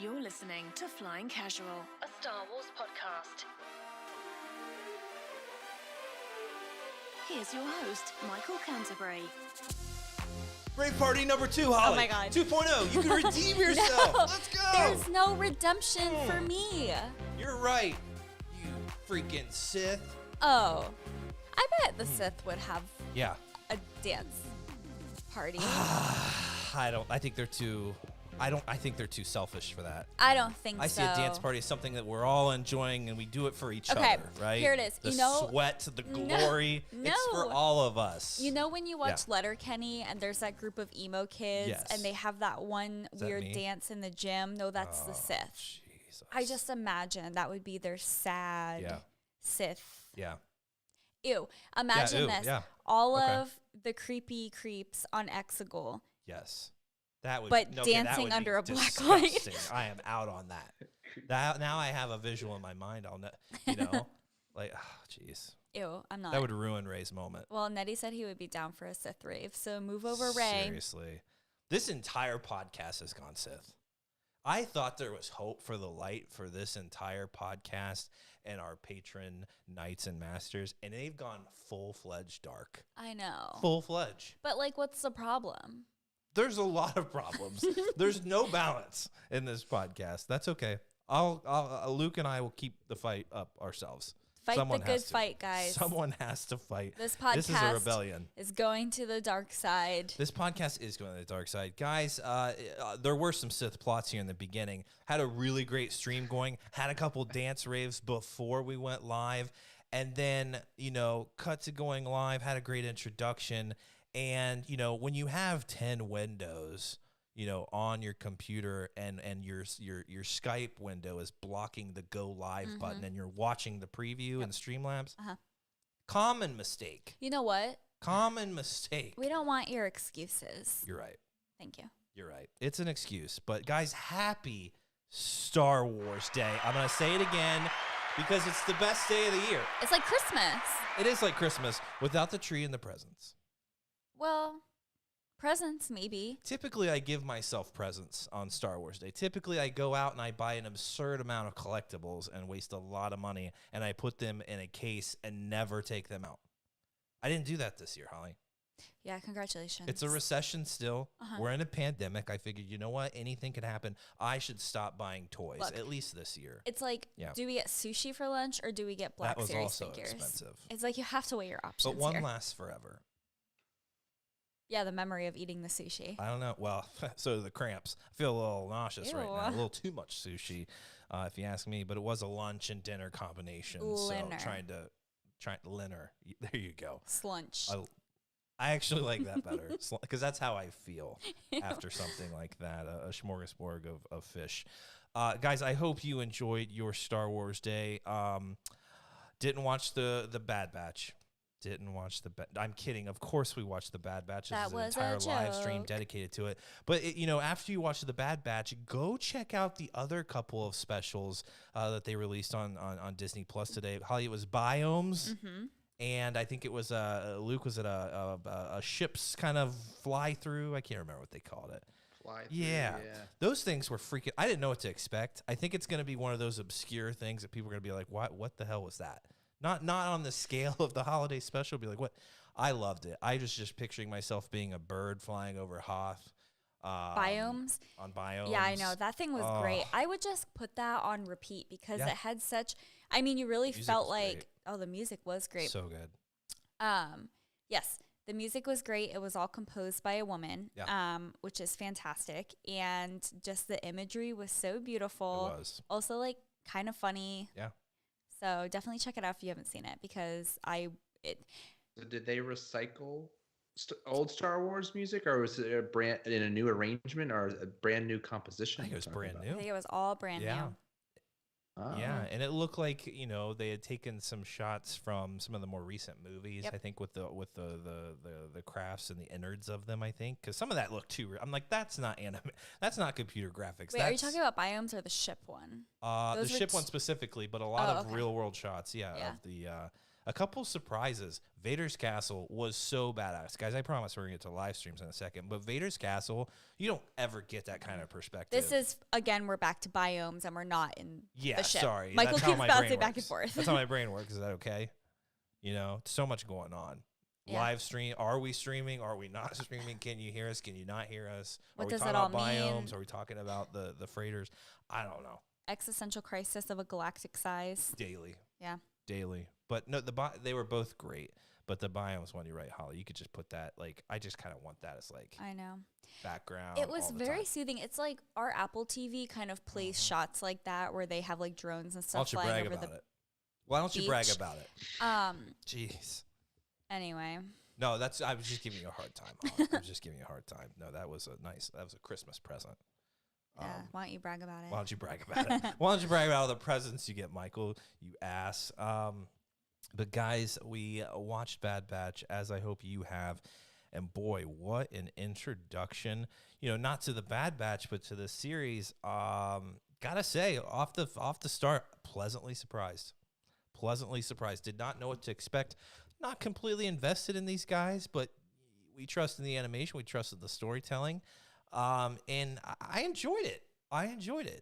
You're listening to Flying Casual, a Star Wars podcast. Here's your host, Michael Canterbury. Great party number 2, Holly. Oh my God. 2.0. You can redeem yourself. No, Let's go. There's no redemption for me. You're right. You freaking Sith. Oh, I bet the Sith would have Yeah. a dance party. I think they're too selfish for that. I don't think so. I see a dance party as something that we're all enjoying and we do it for each Okay, other, right? here it is. The You know- sweat, the glory. No. It's for all of us. You know when you watch Yeah. Letterkenny and there's that group of emo kids Yes. and they have that one that weird me? dance in the gym? No, that's the Sith. Jesus. I just imagine that would be their sad Yeah. Sith. Yeah. Ew. Imagine ew, this. yeah. All Okay. of the creepy creeps on Exegol. Yes. That would But that dancing would under be a black light. disgusting. I am out on that. Now I have a visual in my mind. Like, jeez. Ew, I'm not. That would ruin Ray's moment. Well, Nettie said he would be down for a Sith rave, so move over, Ray. Seriously. This entire podcast has gone Sith. I thought there was hope for the light for this entire podcast and our patron knights and masters, and they've gone full-fledged dark. I know. Full-fledged. But, like, what's the problem? There's a lot of problems. There's no balance in this podcast. That's okay. Luke and I will keep the fight up ourselves. Fight Someone the good has to. fight, guys. Someone has to fight. This podcast This is a rebellion. is going to the dark side. This podcast is going to the dark side. Guys, there were some Sith plots here in the beginning. Had a really great stream going. Had a couple dance raves before we went live. And then, cut to going live. Had a great introduction. And, when you have 10 windows, on your computer and your Skype window is blocking the go live button and you're watching the preview and Streamlabs, common mistake. You know what? Common mistake. We don't want your excuses. You're right. Thank you. You're right. It's an excuse. But, guys, happy Star Wars Day. I'm going to say it again because it's the best day of the year. It's like Christmas. It is like Christmas without the tree and the presents. Well, presents, maybe. Typically, I give myself presents on Star Wars Day. Typically, I go out and I buy an absurd amount of collectibles and waste a lot of money, and I put them in a case and never take them out. I didn't do that this year, Holly. Yeah, congratulations. It's a recession still. We're in a pandemic. I figured, you know what? Anything could happen. I should stop buying toys, Look, at least this year. It's like, do we get sushi for lunch or do we get Black That was Series also figures? expensive. It's like you have to weigh your options But one here. lasts forever. Yeah, the memory of eating the sushi. I don't know. Well, so do the cramps. I feel a little nauseous right now. A Ew. little too much sushi, if you ask me. But it was a lunch and dinner combination. Linner. So trying to Linner. There you go. Slunch. I actually like that better because that's how I feel after something like that, a smorgasbord of fish. Guys, I hope you enjoyed your Star Wars Day. Didn't watch the Bad Batch. Didn't watch I'm kidding. Of course we watched the Bad Batch. That There's was an a entire live stream joke. dedicated to it. But after you watch the Bad Batch, go check out the other couple of specials that they released on Disney Plus today. Holly, it was Biomes. Mm-hmm. And I think it was Luke was at a ship's kind of fly through. I can't remember what they called it. Fly through, Yeah, those things were freaking. I didn't know what to expect. I think it's going to be one of those obscure things that people are going to be like, "What the hell was that?" Not on the scale of the holiday special. Be like, "What?" I loved it. I was just picturing myself being a bird flying over Hoth. Biomes. On Biomes. Yeah, I know. That thing was great. I would just put that on repeat because it had such, I mean, you really Music felt was like, great. the music was great. So good. Yes, the music was great. It was all composed by a woman, which is fantastic. And just the imagery was so beautiful. It was. Also, like, kind of funny. Yeah. So definitely check it out if you haven't seen it because So did they recycle old Star Wars music, or was it in a new arrangement or a brand new composition? I think it was brand I new. think it was all brand new. Oh. Yeah, and it looked like they had taken some shots from some of the more recent movies. Yep. I think with the crafts and the innards of them. I think because some of that looked too real. I'm like, that's not anime. That's not computer graphics. Wait, are you talking about Biomes or the ship one? the Those were ship one specifically, but a lot of okay. real world shots? Yeah. Of the A couple surprises. Vader's Castle was so badass. Guys, I promise we're going to get to live streams in a second. But Vader's Castle, you don't ever get that kind of perspective. This is, again, we're back to biomes and we're not in the ship. Sorry. Michael That's keeps how my bouncing brain back and works. forth. That's how my brain works. Is that okay? You know, so much going on. Yeah. Live stream. Are we streaming? Are we not streaming? Can you hear us? Can you not hear us? What Are we does talking it all about biomes? mean? Are we talking about the freighters? I don't know. Existential crisis of a galactic size. Daily. Yeah. Daily. But no, they were both great. But the biomes one, you're right, Holly. You could just put that, like, I just kind of want that as, like, I know. background. It was all the very time. soothing. It's like our Apple TV kind of plays shots like that where they have, like, drones and Why don't stuff you flying brag over about it? Why don't you brag beach. about it? Jeez. Anyway. No, I was just giving you a hard time. Holly. I was just giving you a hard time. No, that was a Christmas present. Yeah. Why don't you brag about it? Why don't you brag about it? Why don't you brag about all the presents you get, Michael, you ass? But guys, we watched Bad Batch, as I hope you have. And boy, what an introduction. You know, not to the Bad Batch, but to the series. Gotta say, off the start, pleasantly surprised. Pleasantly surprised. Did not know what to expect. Not completely invested in these guys, but we trusted the animation. We trusted the storytelling. And I enjoyed it.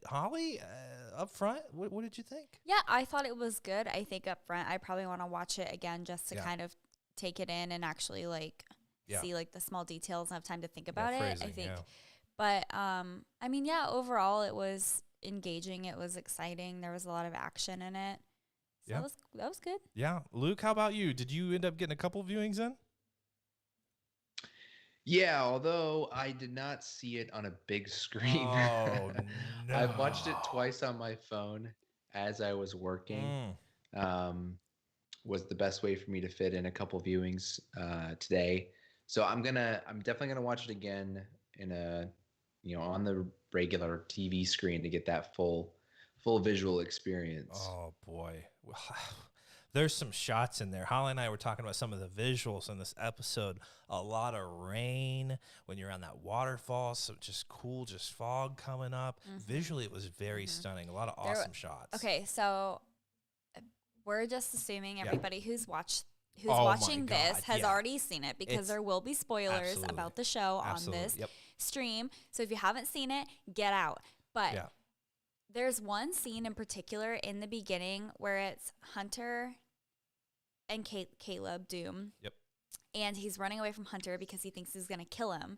Holly, up front, what did you think? Yeah, I thought it was good. I think up front, I probably want to watch it again just to kind of take it in and actually, like, see, like, the small details and have time to think about it, phrasing, I think. yeah. But, I mean, yeah, overall, it was engaging. It was exciting. There was a lot of action in it. So that was good. Yeah. Luke, how about you? Did you end up getting a couple viewings in? Yeah, although I did not see it on a big screen. Oh, no. I watched it twice on my phone as I was working. Was the best way for me to fit in a couple viewings today. So I'm definitely gonna watch it again in on the regular TV screen to get that full visual experience. Oh boy. There's some shots in there. Holly and I were talking about some of the visuals in this episode. A lot of rain when you're on that waterfall. So just cool, just fog coming up. Visually, it was very stunning. A lot of awesome shots. Okay, so we're just assuming everybody who's watching God, this has already seen it because there will be spoilers Absolutely. about the show on this stream. So if you haven't seen it, get out. But there's one scene in particular in the beginning where it's Hunter and Caleb Doom. Yep. And he's running away from Hunter because he thinks he's going to kill him.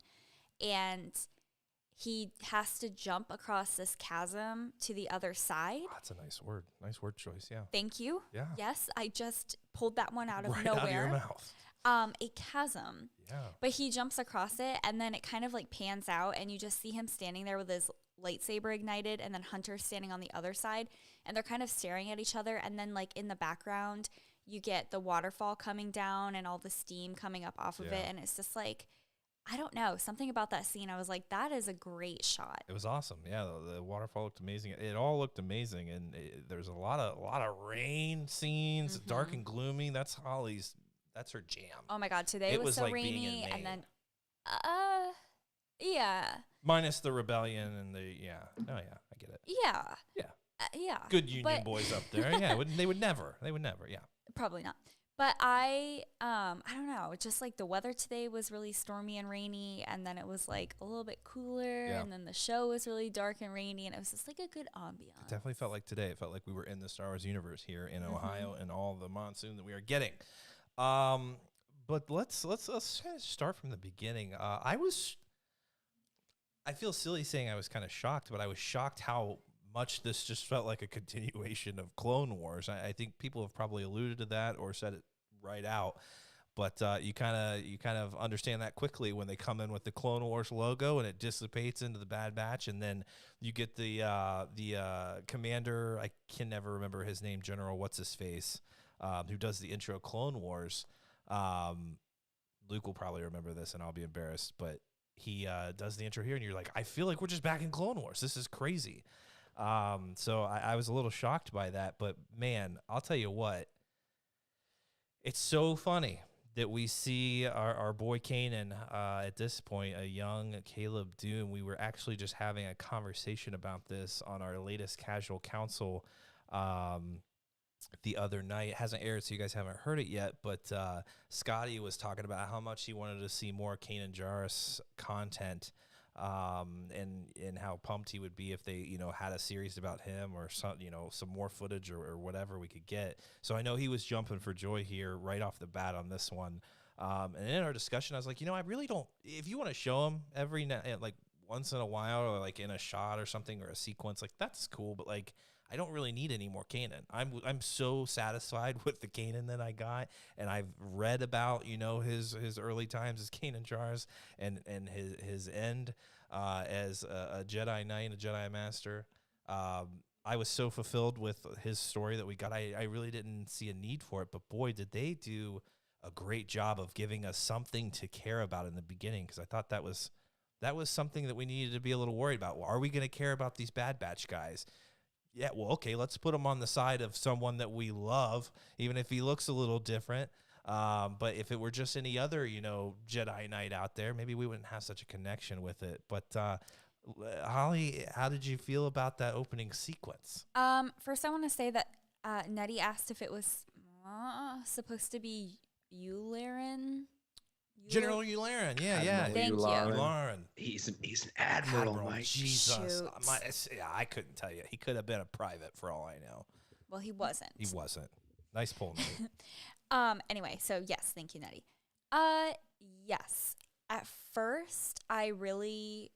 And he has to jump across this chasm to the other side. Oh, that's a nice word. Nice word choice, yeah. Thank you. Yeah. Yes, I just pulled that one out of Right nowhere. out of your mouth. A chasm. Yeah. But he jumps across it, and then it kind of like pans out, and you just see him standing there with his lightsaber ignited, and then Hunter standing on the other side, and they're kind of staring at each other, and then like in the background, you get the waterfall coming down and all the steam coming up off of it, and it's just like, I don't know, something about that scene. I was like, that is a great shot. It was awesome. Yeah, the waterfall looked amazing. It all looked amazing, and there's a lot of rain scenes, dark and gloomy. That's Holly's. That's her jam. Oh my God, today It was so like being in rainy, and Maine. then, yeah, Minus the rebellion and the Oh yeah, I get it. yeah, Yeah. yeah. Good Union But- boys up there. Yeah, they would never. Yeah. Probably not. But I don't know. Just like the weather today was really stormy and rainy, and then it was like a little bit cooler, and then the show was really dark and rainy, and it was just like a good ambiance. It definitely felt like today. It felt like we were in the Star Wars universe here in Ohio and all the monsoon that we are getting. But let's kind of start from the beginning. I feel silly saying I was kind of shocked, but I was shocked how much this just felt like a continuation of Clone Wars. I think people have probably alluded to that or said it right out, but you kind of understand that quickly when they come in with the Clone Wars logo and it dissipates into the Bad Batch, and then you get the commander. I can never remember his name. General what's his face, who does the intro Clone Wars. Luke will probably remember this, and I'll be embarrassed, but he does the intro here, and you're like, I feel like we're just back in Clone Wars. This is crazy. So I was a little shocked by that, but man, I'll tell you what, it's so funny that we see our boy Kanan, at this point, a young Caleb Doom. We were actually just having a conversation about this on our latest Casual Council, the other night. It hasn't aired, so you guys haven't heard it yet, but Scotty was talking about how much he wanted to see more Kanan Jarrus content, and how pumped he would be if they, had a series about him or some, some more footage or whatever we could get. So I know he was jumping for joy here right off the bat on this one. And in our discussion, I was like, I really don't, if you want to show him every like once in a while or like in a shot or something or a sequence, like that's cool. But like, I don't really need any more Kanan. I'm so satisfied with the Kanan that I got, and I've read about his early times as Kanan Jarrus and his end as a Jedi Knight, a Jedi Master. I was so fulfilled with his story that we got. I really didn't see a need for it, but boy, did they do a great job of giving us something to care about in the beginning, because I thought that was something that we needed to be a little worried about. Well, are we going to care about these Bad Batch guys? Yeah, well, okay, let's put him on the side of someone that we love, even if he looks a little different. But if it were just any other, Jedi Knight out there, maybe we wouldn't have such a connection with it. But Holly, how did you feel about that opening sequence? First, I want to say that Nettie asked if it was supposed to be Yularen. General Yularen, yeah. Thank you. Yularen. He's an admiral, Mike. Jesus. Shoot. I couldn't tell you. He could have been a private for all I know. Well, he wasn't. He wasn't. Nice pull, Nettie. Anyway, so yes, thank you, Nettie. Yes. At first, I really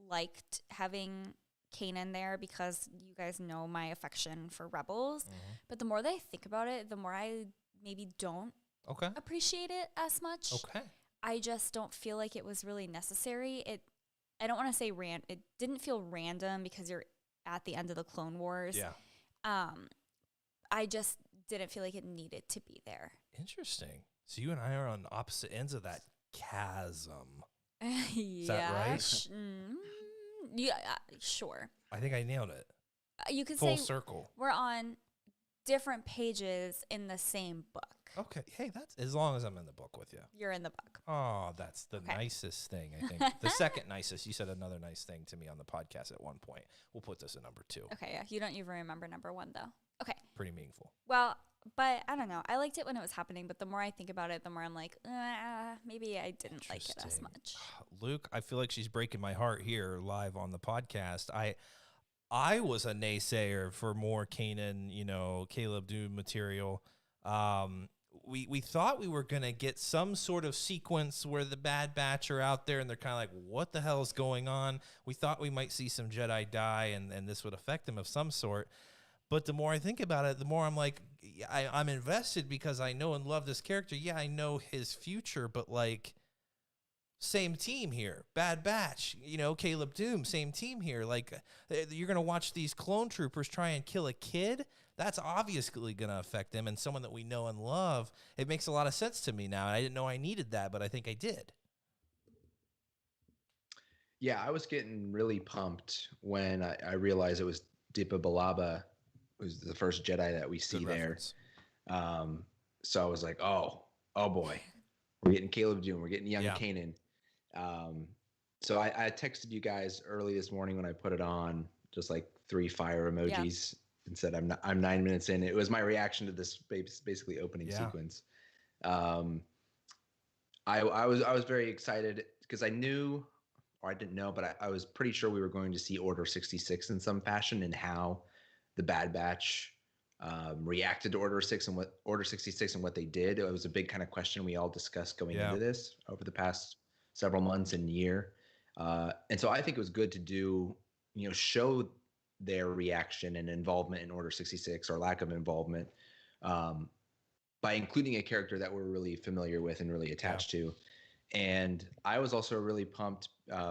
liked having Kanan there because you guys know my affection for Rebels. Mm-hmm. But the more that I think about it, the more I maybe don't appreciate it as much. Okay. I just don't feel like it was really necessary. I don't want to say it didn't feel random because you're at the end of the Clone Wars. Yeah. I just didn't feel like it needed to be there. Interesting. So you and I are on opposite ends of that chasm. Is that right? Yeah, sure. I think I nailed it. You could Full say circle. we're on different pages in the same book. Okay. Hey, that's as long as I'm in the book with you. You're in the book. Oh, that's the nicest thing, I think. The second nicest. You said another nice thing to me on the podcast at one point. We'll put this at number 2. Okay, yeah. You don't even remember number 1, though. Okay. Pretty meaningful. Well, but I don't know. I liked it when it was happening, but the more I think about it, the more I'm like, maybe I didn't like it as much. Luke, I feel like she's breaking my heart here live on the podcast. I was a naysayer for more Kanan, Caleb Dune material. We thought we were going to get some sort of sequence where the Bad Batch are out there and they're kind of like, what the hell is going on? We thought we might see some Jedi die and this would affect them of some sort. But the more I think about it, the more I'm like, I'm invested because I know and love this character. Yeah, I know his future, but like, same team here. Bad Batch, Caleb Doom, same team here. Like, you're going to watch these clone troopers try and kill a kid? That's obviously going to affect them, and someone that we know and love. It makes a lot of sense to me now. I didn't know I needed that, but I think I did. Yeah, I was getting really pumped when I realized it was Depa Billaba, was the first Jedi that we see there. So I was like, oh boy, we're getting Caleb Doom, we're getting young Kanan. So I texted you guys early this morning when I put it on, just like 3 fire emojis and said, I'm 9 minutes in. It was my reaction to this basically opening sequence. I was very excited because I knew, or I didn't know, but I was pretty sure we were going to see Order 66 in some fashion, and how the Bad Batch reacted to Order 66 and what they did. It was a big kind of question we all discussed going into this over the past several months and year. And so I think it was good to do, show their reaction and involvement in Order 66, or lack of involvement, by including a character that we're really familiar with and really attached to. And I was also really pumped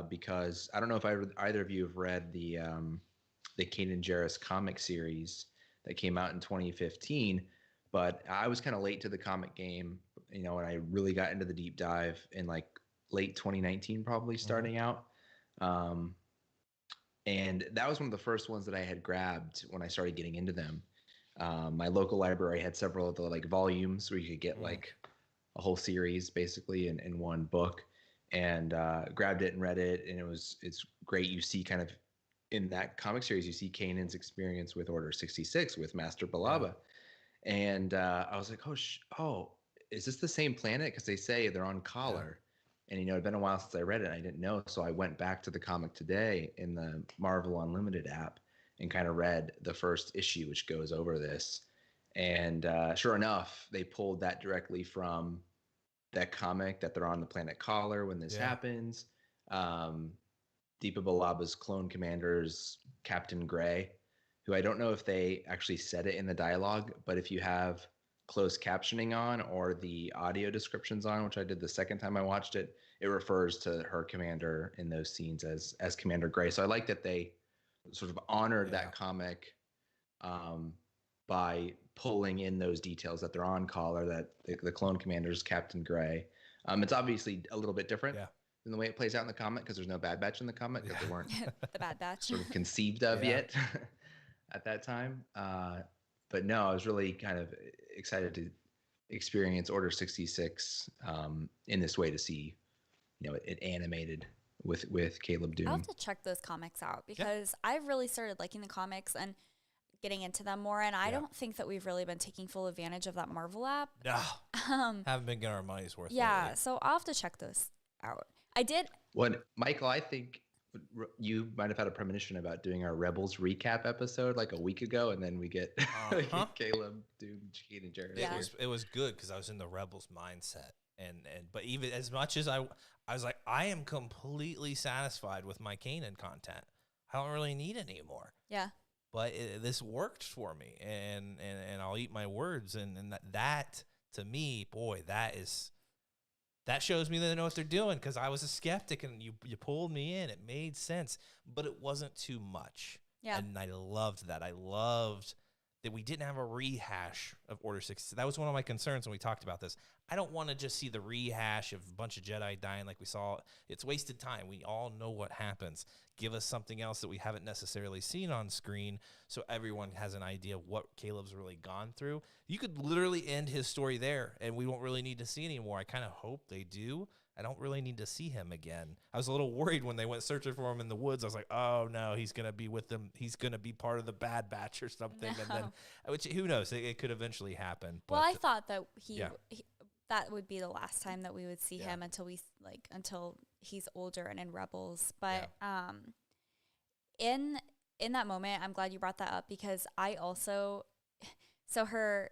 because I don't know if either of you have read the Kanan Jarrus comic series that came out in 2015, but I was kind of late to the comic game, and I really got into the deep dive in like late 2019, probably starting out. And that was one of the first ones that I had grabbed when I started getting into them. My local library had several of the like volumes where you could get like a whole series basically in one book, and grabbed it and read it. And it's great. You see kind of in that comic series, you see Kanan's experience with Order 66 with Master Billaba. And I was like, oh, is this the same planet? Because they say they're on Collar. And, it'd been a while since I read it, and I didn't know. So I went back to the comic today in the Marvel Unlimited app and kind of read the first issue, which goes over this. And sure enough, they pulled that directly from that comic, that they're on the planet Collar when this happens. Deepa Balaba's clone commander's Captain Gray, who I don't know if they actually said it in the dialogue, but if you have closed captioning on or the audio descriptions on, which I did the second time I watched it, it refers to her commander in those scenes as Commander Gray. So I like that they sort of honored that comic by pulling in those details, that they're on Collar, that the clone commander is Captain Gray. It's obviously a little bit different than the way it plays out in the comic, because there's no Bad Batch in the comic, because they weren't the Bad Batch sort of conceived of yet at that time. But no, I was really kind of excited to experience Order 66 in this way, to see, it animated with Caleb Doom. I'll have to check those comics out, because I've really started liking the comics and getting into them more, and I don't think that we've really been taking full advantage of that Marvel app. No, haven't been getting our money's worth. Yeah, lately. so I'll have to check those out. I did. Well, Michael, I think you might have had a premonition about doing our Rebels recap episode like a week ago, and then we get Caleb, Doom, Keen, and Jared. Yeah. It was good because I was in the Rebels mindset, but even as much as I was like, I am completely satisfied with my Kanan content. I don't really need any more. Yeah. But this worked for me, and I'll eat my words, and that to me, boy, that shows me that they know what they're doing, because I was a skeptic, and you pulled me in. It made sense, but it wasn't too much. Yeah. And I loved that. I loved that we didn't have a rehash of Order 6. That was one of my concerns when we talked about this. I don't want to just see the rehash of a bunch of Jedi dying like we saw. It's wasted time. We all know what happens. Give us something else that we haven't necessarily seen on screen, so everyone has an idea of what Caleb's really gone through. You could literally end his story there, and we won't really need to see anymore. I kind of hope they do. I don't really need to see him again. I was a little worried when they went searching for him in the woods. I was like, oh, no, he's going to be with them. He's going to be part of the Bad Batch or something. No. And then, which, who knows? It could eventually happen. Well, but I thought that he that would be the last time that we would see him until he's older and in Rebels. But in that moment, I'm glad you brought that up, because I also, so who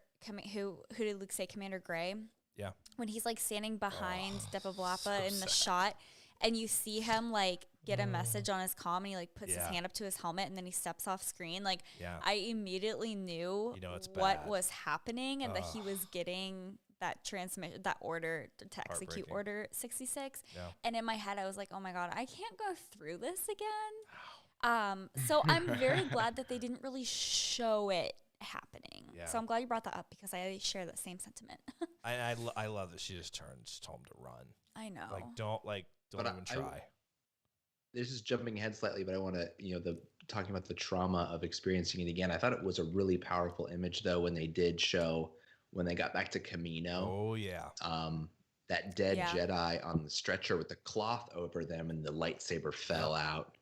did Luke say, Commander Gray? Yeah. When he's like standing behind Depa Billapa so in the sad. shot, and you see him like get a message on his comm, and he like puts his hand up to his helmet, and then he steps off screen. Like I immediately knew it's what bad. was happening, and that he was getting that transmission, that order to execute Order 66. Yeah. And in my head, I was like, oh my God, I can't go through this again. So I'm very glad that they didn't really show it happening. Yeah. So I'm glad you brought that up, because I share that same sentiment. I love that she just told him to run. I know. Don't But even try. This is jumping ahead slightly, but I want to, talking about the trauma of experiencing it again. I thought it was a really powerful image, though, when they did show, when they got back to Camino. Oh, yeah. That dead Jedi on the stretcher with the cloth over them, and the lightsaber fell out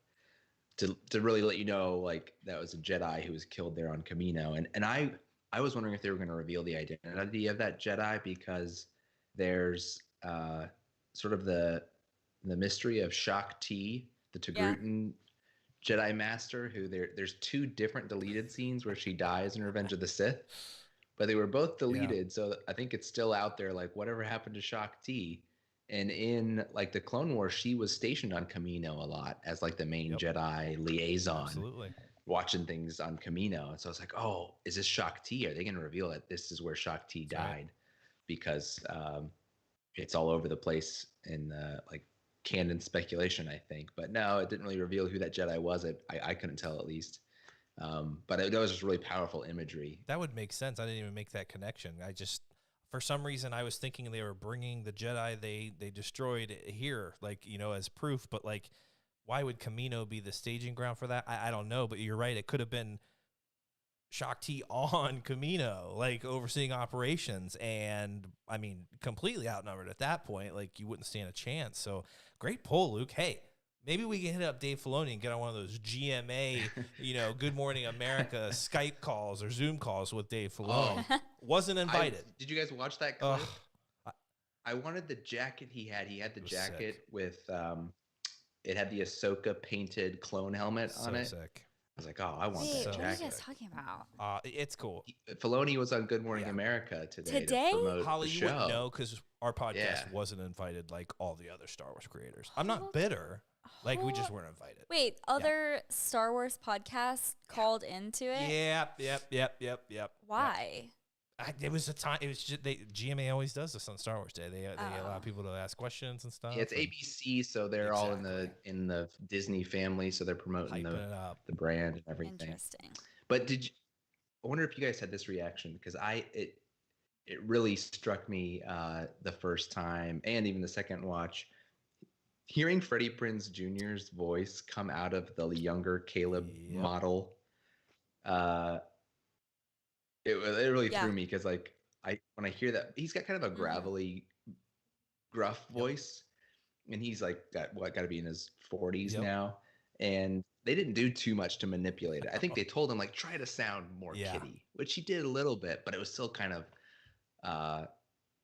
to really let you know, like, that was a Jedi who was killed there on Camino. And I was wondering if they were going to reveal the identity of that Jedi, because there's sort of the mystery of Shaak Ti, the Togrutan Jedi Master, who there's two different deleted scenes where she dies in Revenge of the Sith, but they were both deleted. So I think it's still out there, like, whatever happened to Shaak Ti. And in like the Clone Wars, she was stationed on Camino a lot as like the main Jedi liaison. Absolutely. Watching things on Camino. And so I was like, oh, is this Shaak Ti? Are they going to reveal that this is where Shaak Ti died? Right. Because it's all over the place in like canon speculation, I think. But no, it didn't really reveal who that Jedi was. I couldn't tell, at least. But it was just really powerful imagery. That would make sense. I didn't even make that connection. For some reason, I was thinking they were bringing the Jedi they destroyed here, like, as proof. But, like, why would Camino be the staging ground for that? I don't know. But you're right. It could have been Shaak Ti on Camino, like, overseeing operations. And, I mean, completely outnumbered at that point. Like, you wouldn't stand a chance. So, great pull, Luke. Hey, Maybe we can hit up Dave Filoni and get on one of those GMA, Good Morning America Skype calls or Zoom calls with Dave Filoni. Wasn't invited. Did you guys watch that clip? Ugh. I wanted the jacket he had. He had the jacket sick. with it had the Ahsoka painted clone helmet on it. Sick. I was like, oh, I want Wait, that what are you jacket. guys talking about? It's cool. Filoni was on Good Morning America today. To promote Holly, the you show. wouldn't know because our podcast wasn't invited like all the other Star Wars creators. I'm not bitter. Like, we just weren't invited. Wait, other Star Wars podcasts called into it? Yep. Why? It was a time. It was just GMA always does this on Star Wars Day. They allow people to ask questions and stuff. Yeah, it's ABC, so they're all in the Disney family, so they're promoting the brand and everything. Interesting. But I wonder if you guys had this reaction, because it really struck me the first time and even the second watch. Hearing Freddie Prinze Jr.'s voice come out of the younger Caleb model, it really threw me, because when I hear that, he's got kind of a gravelly, gruff voice, and he's like got to be in his 40s now, and they didn't do too much to manipulate it. I think they told him try to sound more kiddie, which he did a little bit, but it was still kind of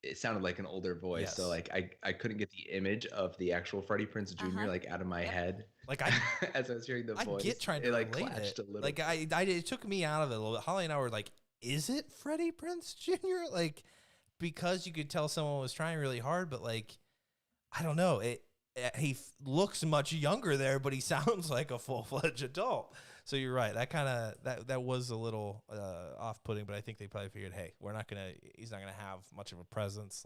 it sounded like an older voice. Yes. So I couldn't get the image of the actual Freddie Prinze Jr. Out of my head. As I was hearing the voice, I get trying to relate it. It took me out of it a little bit. Holly and I were like, is it Freddie Prinze Jr.? Because you could tell someone was trying really hard, but I don't know. He looks much younger there, but he sounds like a full-fledged adult. So you're right. That was a little off-putting, but I think they probably figured, hey, he's not gonna have much of a presence.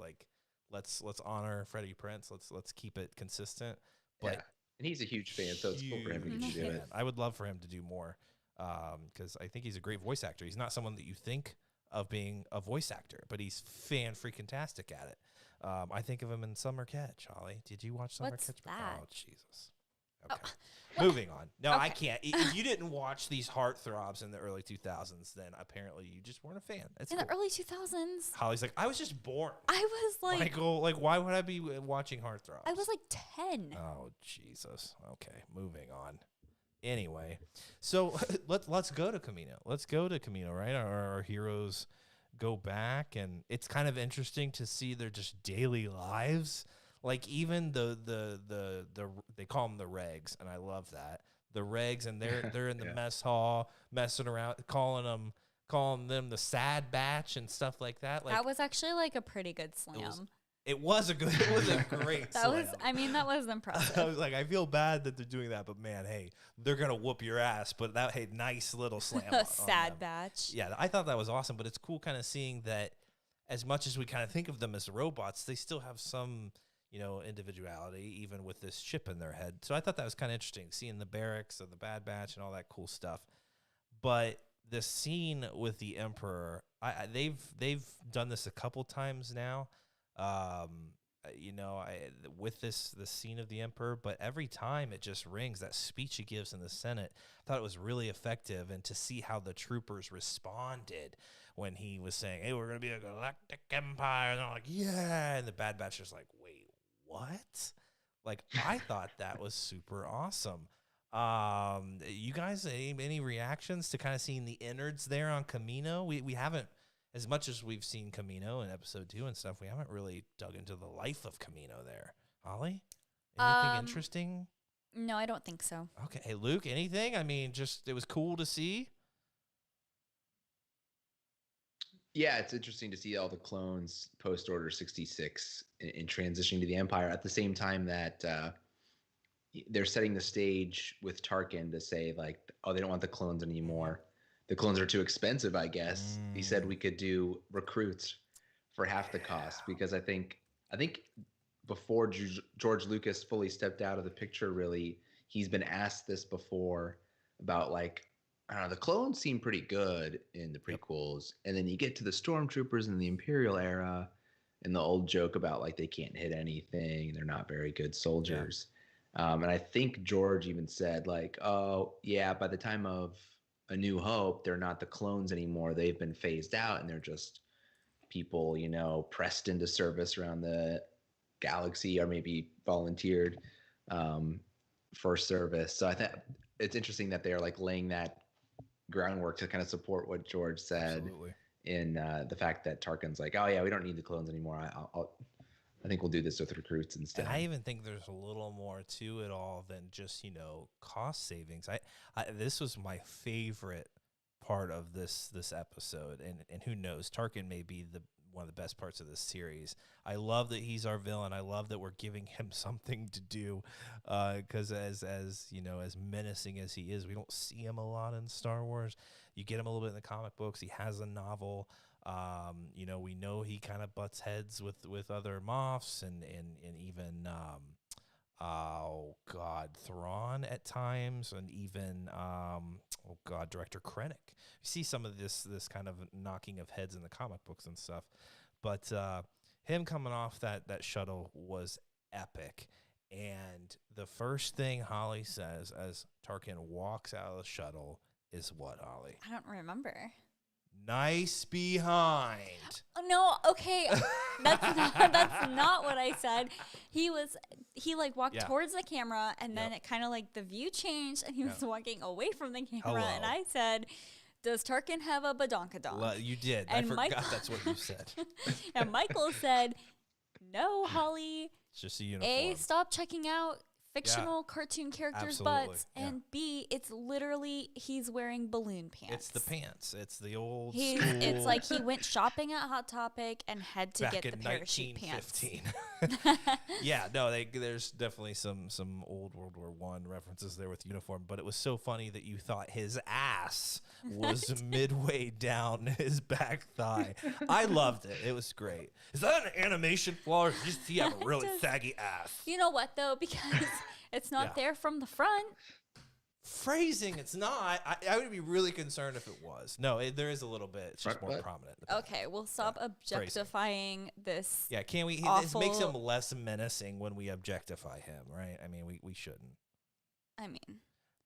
Let's honor Freddie Prinze. Let's keep it consistent. But and he's a huge fan, so it's cool for him to get to do it. I would love for him to do more, because I think he's a great voice actor. He's not someone that you think of being a voice actor, but he's fan-freaking-tastic at it. I think of him in Summer Catch. Holly, did you watch Summer Catch? That? Oh, Jesus. Okay. Moving on. No, I can't. If you didn't watch these heartthrobs in the early 2000s, then apparently you just weren't a fan. The early 2000s? Holly's like, I was just born. I was like... Michael, why would I be watching heartthrobs? I was 10. Oh, Jesus. Okay, moving on. Anyway, so let's go to Camino. Let's go to Camino, right? Our heroes go back, and it's kind of interesting to see their just daily lives. Even the they call them the regs, and I love that, the regs, and they're in the mess hall messing around, calling them the sad batch and stuff like that. That was actually a pretty good slam. It was a great slam. That was impressive. I was like, I feel bad that they're doing that, but man, hey, they're gonna whoop your ass. But nice little slam. A sad batch. Yeah, I thought that was awesome. But it's cool kind of seeing that, as much as we kind of think of them as robots, they still have some individuality, even with this chip in their head. So I thought that was kind of interesting, seeing the barracks of the Bad Batch and all that cool stuff. But the scene with the Emperor, they've done this a couple times now. With this scene of the Emperor, but every time it just rings. That speech he gives in the Senate, I thought it was really effective, and to see how the troopers responded when he was saying, hey, we're going to be a galactic empire, and they're like, yeah, and the Bad Batch is like, wait, what? I thought that was super awesome. You guys, any reactions to kind of seeing the innards there on Camino? We haven't, as much as we've seen Camino in episode 2 and stuff, we haven't really dug into the life of Camino there. Holly, anything interesting? No, I don't think so. Okay. Hey, Luke, anything? I mean, just, it was cool to see. Yeah, it's interesting to see all the clones post Order 66 in transitioning to the Empire at the same time that they're setting the stage with Tarkin to say, oh, they don't want the clones anymore. The clones are too expensive, I guess. He said we could do recruits for half the cost, because I think before George Lucas fully stepped out of the picture, really, he's been asked this before about I don't know, the clones seem pretty good in the prequels, and then you get to the stormtroopers in the Imperial era, and the old joke about they can't hit anything, they're not very good soldiers. And I think George even said oh yeah, by the time of A New Hope, they're not the clones anymore. They've been phased out, and they're just people, pressed into service around the galaxy, or maybe volunteered for service. So I think it's interesting that they're like laying that groundwork to kind of support what George said. Absolutely. In the fact that Tarkin's like, oh yeah, we don't need the clones anymore. I think we'll do this with recruits instead. And I even think there's a little more to it all than just, cost savings. This was my favorite part of this episode, and who knows, Tarkin may be one of the best parts of this series. I love that he's our villain. I love that we're giving him something to do, because as menacing as he is, we don't see him a lot in Star Wars. You get him a little bit in the comic books. He has a novel. We know he kind of butts heads with other Moffs and even Thrawn at times, and even Director Krennic. You see some of this kind of knocking of heads in the comic books and stuff, but him coming off that shuttle was epic. And the first thing Holly says as Tarkin walks out of the shuttle is what, Holly? I don't remember. Nice behind. Oh, no, okay. That's not what I said. He walked towards the camera, and then it kind of like the view changed, and he was walking away from the camera. Hello. And I said, does Tarkin have a badonkadonk? You did. And I forgot that's what you said. And Michael said, no, Holly. It's just a uniform. A, stop checking out fictional cartoon characters' Absolutely, butts, and B, it's literally he's wearing balloon pants. It's the pants. It's the old school. It's like he went shopping at Hot Topic and had to back get the in parachute pants. 1915. There's definitely some old World War I references there with uniform, but it was so funny that you thought his ass was midway down his back thigh. I loved it. It was great. Is that an animation flaw, or does he have a really saggy ass? You know what, though? Because it's not there from the front. Phrasing, it's not. I would be really concerned if it was. No, there is a little bit. It's just more prominent. Okay, we'll stop objectifying this. Yeah, can we? This makes him less menacing when we objectify him, right? I mean, we shouldn't.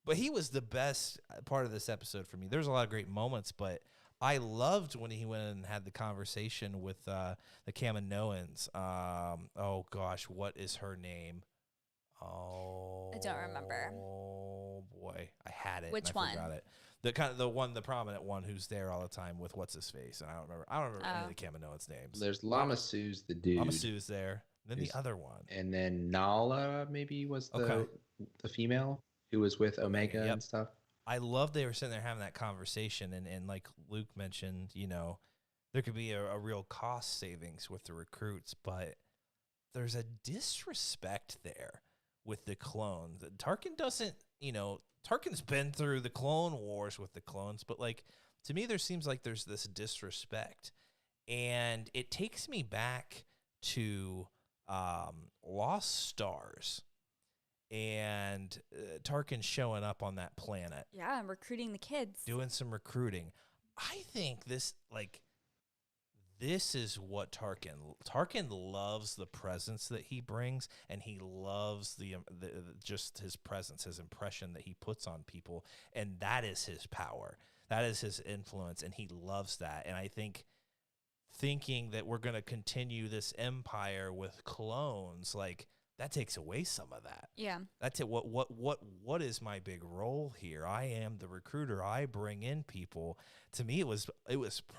But he was the best part of this episode for me. There's a lot of great moments, but I loved when he went and had the conversation with the Kaminoans. Oh gosh, what is her name? Oh, I don't remember. Oh boy, I had it. Which and I one? Forgot it. The prominent one who's there all the time with what's his face, and I don't remember any of the Kaminoans' names. There's Lama Sue's the dude. Lama Sue's there. Then the other one, and then Nala maybe was the female who was with Omega and stuff. I love they were sitting there having that conversation, and like Luke mentioned, there could be a real cost savings with the recruits, but there's a disrespect there with the clones. Tarkin doesn't, Tarkin's been through the Clone Wars with the clones, but like to me, there seems like there's this disrespect, and it takes me back to Lost Stars and Tarkin showing up on that planet. Yeah, and recruiting the kids. Doing some recruiting. I think this is what Tarkin loves, the presence that he brings, and he loves the just his presence, his impression that he puts on people, and that is his power. That is his influence, and he loves that. And I think thinking that we're going to continue this empire with clones, like that takes away some of that. Yeah. That's it. What is my big role here? I am the recruiter. I bring in people. To me, it was